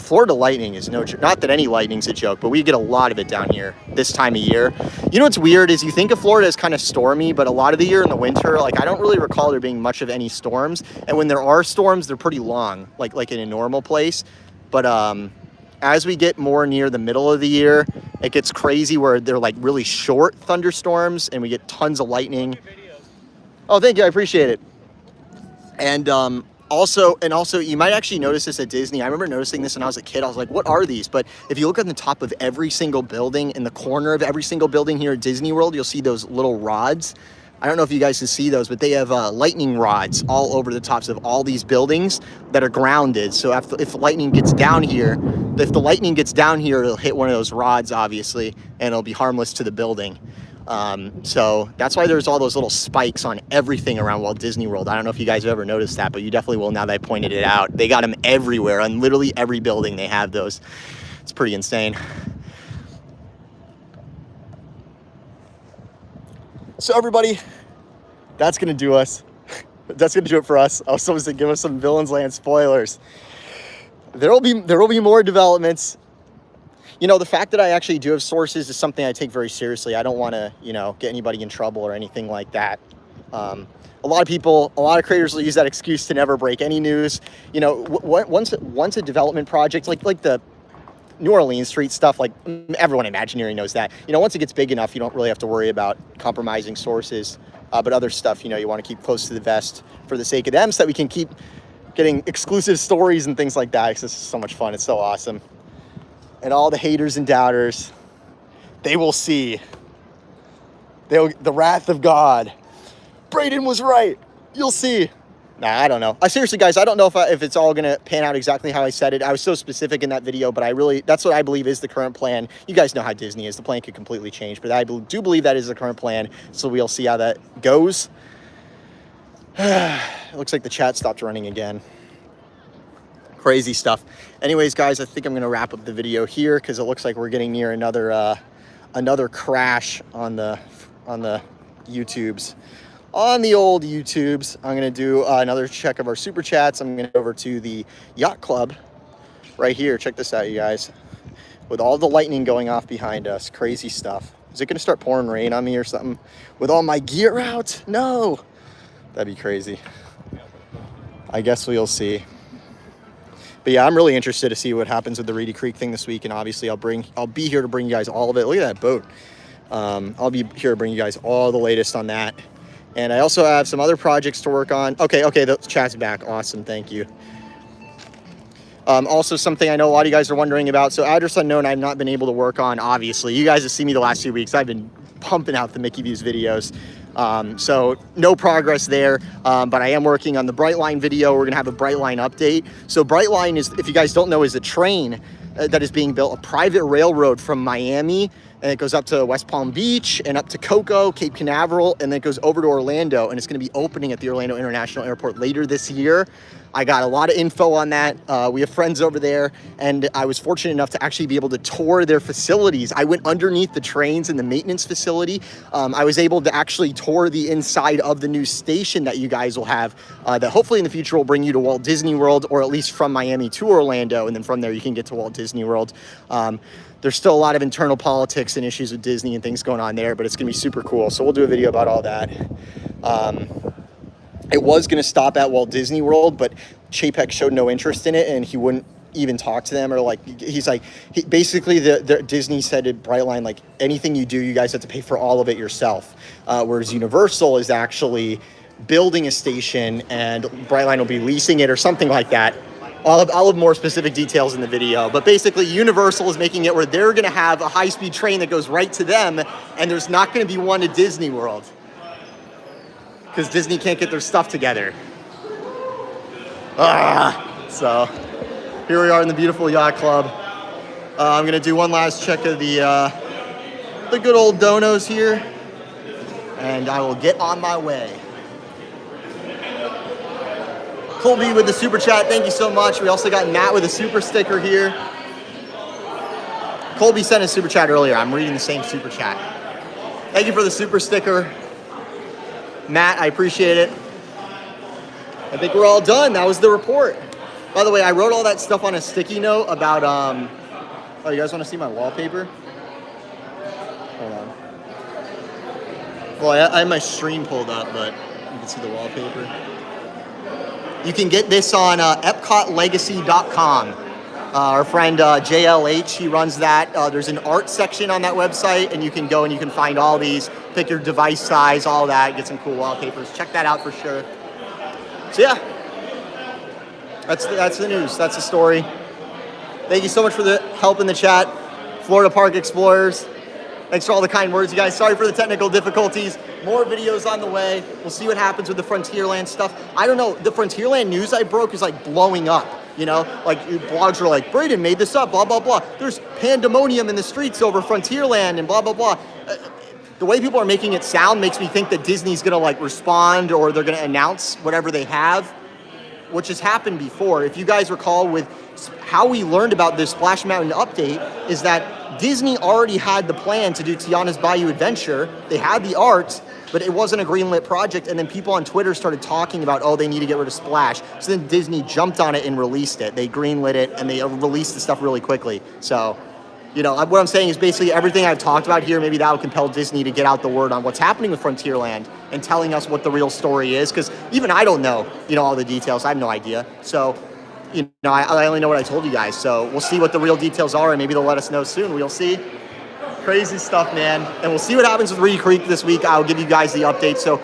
Florida lightning is no joke. Not that any lightning's a joke, but we get a lot of it down here this time of year. You know what's weird is you think of Florida as kind of stormy, but a lot of the year in the winter, like I don't really recall there being much of any storms. And when there are storms, they're pretty long, like in a normal place. But as we get more near the middle of the year, it gets crazy where they're like really short thunderstorms and we get tons of lightning. Oh, thank you. I appreciate it. And also, you might actually notice this at Disney. I remember noticing this when I was a kid. I was like, what are these? But if you look on the top of every single building, in the corner of every single building here at Disney World, you'll see those little rods. I don't know if you guys can see those, but they have lightning rods all over the tops of all these buildings that are grounded. So if lightning gets down here, it'll hit one of those rods, obviously, and it'll be harmless to the building. So that's why there's all those little spikes on everything around Walt Disney World. I don't know if you guys have ever noticed that, but you definitely will now that I pointed it out. They got them everywhere. On literally every building they have those. It's pretty insane. So everybody, that's going to do us. That's going to do it for us. I was supposed to give us some Villains Land spoilers. There will be more developments. You know, the fact that I actually do have sources is something I take very seriously. I don't want to, get anybody in trouble or anything like that. A lot of creators will use that excuse to never break any news. Once a development project, like the New Orleans street stuff, like everyone Imagineering knows that. Once it gets big enough, you don't really have to worry about compromising sources. But other stuff, you want to keep close to the vest for the sake of them so that we can keep getting exclusive stories and things like that. Because this is so much fun. It's so awesome. And all the haters and doubters, they will see the wrath of God. Brayden was right. You'll see. Nah, I don't know. Seriously, guys, I don't know if it's all going to pan out exactly how I said it. I was so specific in that video, but that's what I believe is the current plan. You guys know how Disney is. The plan could completely change, but I do believe that is the current plan. So we'll see how that goes. It looks like the chat stopped running again. Crazy stuff. Anyways, guys, I think I'm going to wrap up the video here because it looks like we're getting near another crash on the YouTubes. On the old YouTubes, I'm going to do another check of our super chats. I'm going to go over to the Yacht Club right here. Check this out, you guys. With all the lightning going off behind us. Crazy stuff. Is it going to start pouring rain on me or something? With all my gear out? No. That'd be crazy. I guess we'll see. But yeah, I'm really interested to see what happens with the Reedy Creek thing this week. And obviously I'll be here to bring you guys all of it. Look at that boat. I'll be here to bring you guys all the latest on that. And I also have some other projects to work on. Okay, the chat's back. Awesome, thank you. Also, something I know a lot of you guys are wondering about. So address unknown, I've not been able to work on, obviously. You guys have seen me the last few weeks. I've been pumping out the Mickey Views videos. So no progress there, but I am working on the Brightline video. We're gonna have a Brightline update. So Brightline is, if you guys don't know, is a train that is being built, a private railroad from Miami, and it goes up to West Palm Beach and up to Cocoa, Cape Canaveral, and then it goes over to Orlando, and it's gonna be opening at the Orlando International Airport later this year. I got a lot of info on that. We have friends over there, and I was fortunate enough to actually be able to tour their facilities. I went underneath the trains in the maintenance facility. I was able to actually tour the inside of the new station that you guys will have, that hopefully in the future will bring you to Walt Disney World, or at least from Miami to Orlando, and then from there you can get to Walt Disney World. There's still a lot of internal politics and issues with Disney and things going on there, but it's gonna be super cool. So we'll do a video about all that. It was going to stop at Walt Disney World, but Chapek showed no interest in it, and he wouldn't even talk to them, or like, he's like, basically the Disney said to Brightline, like, anything you do, you guys have to pay for all of it yourself. Whereas Universal is actually building a station, and Brightline will be leasing it or something like that. I'll have more specific details in the video, but basically Universal is making it where they're going to have a high-speed train that goes right to them, and there's not going to be one at Disney World, because Disney can't get their stuff together. So here we are in the beautiful yacht club. I'm gonna do one last check of the good old donos here, and I will get on my way. Colby with the super chat, thank you so much. We also got Matt with a super sticker here. Colby sent a super chat earlier. I'm reading the same super chat. Thank you for the super sticker, Matt, I appreciate it. I think we're all done. That was the report. By the way, I wrote all that stuff on a sticky note about, oh, you guys want to see my wallpaper? Hold on. Well, I have my stream pulled up, but you can see the wallpaper. You can get this on EPCOTlegacy.com. Our friend JLH, he runs that. There's an art section on that website, and you can go and you can find all these, pick your device size, all that, get some cool wallpapers. Check that out for sure. So yeah, that's the news. That's the story. Thank you so much for the help in the chat. Florida Park Explorers, thanks for all the kind words, you guys. Sorry for the technical difficulties. More videos on the way. We'll see what happens with the Frontierland stuff. I don't know, the Frontierland news I broke is like blowing up. You know, like blogs are like, Brayden made this up, blah, blah, blah. There's pandemonium in the streets over Frontierland and blah, blah, blah. The way people are making it sound makes me think that Disney's gonna like respond, or they're gonna announce whatever they have, which has happened before. If you guys recall, with how we learned about this Splash Mountain update is that Disney already had the plan to do Tiana's Bayou Adventure. They had the art, but it wasn't a greenlit project, and then people on Twitter started talking about, oh, they need to get rid of Splash. So then Disney jumped on it and released it. They greenlit it, and they released the stuff really quickly. So, you know, what I'm saying is basically everything I've talked about here, maybe that will compel Disney to get out the word on what's happening with Frontierland and telling us what the real story is, because even I don't know, you know, all the details. I have no idea. So, you know, I only know what I told you guys. So we'll see what the real details are, and maybe they'll let us know soon. We'll see. Crazy stuff, man. And we'll see what happens with Reedy Creek this week. I'll give you guys the updates. So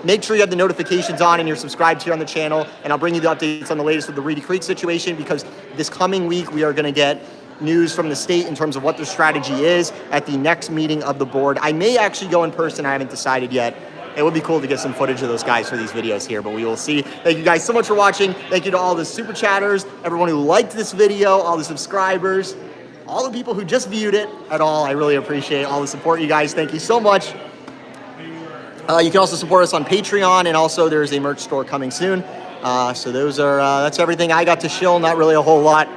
make sure you have the notifications on and you're subscribed here on the channel. And I'll bring you the updates on the latest with the Reedy Creek situation, because this coming week we are going to get news from the state in terms of what their strategy is at the next meeting of the board. I may actually go in person. I haven't decided yet. It would be cool to get some footage of those guys for these videos here, but we will see. Thank you guys so much for watching. Thank you to all the super chatters, everyone who liked this video, all the subscribers, all the people who just viewed it at all. I really appreciate all the support, you guys. Thank you so much. You can also support us on Patreon, and also there's a merch store coming soon. So those are, that's everything I got to shill, not really a whole lot.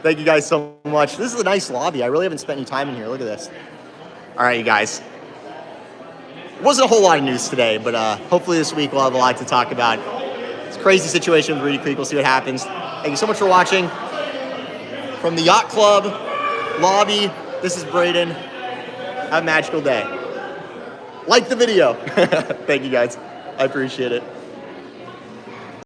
Thank you guys so much. This is a nice lobby. I really haven't spent any time in here. Look at this. All right, you guys. It wasn't a whole lot of news today, but hopefully this week we'll have a lot to talk about. It's a crazy situation with Reedy Creek. We'll see what happens. Thank you so much for watching. From the Yacht Club lobby, this is Brayden. Have a magical day. Like the video. Thank you guys. I appreciate it.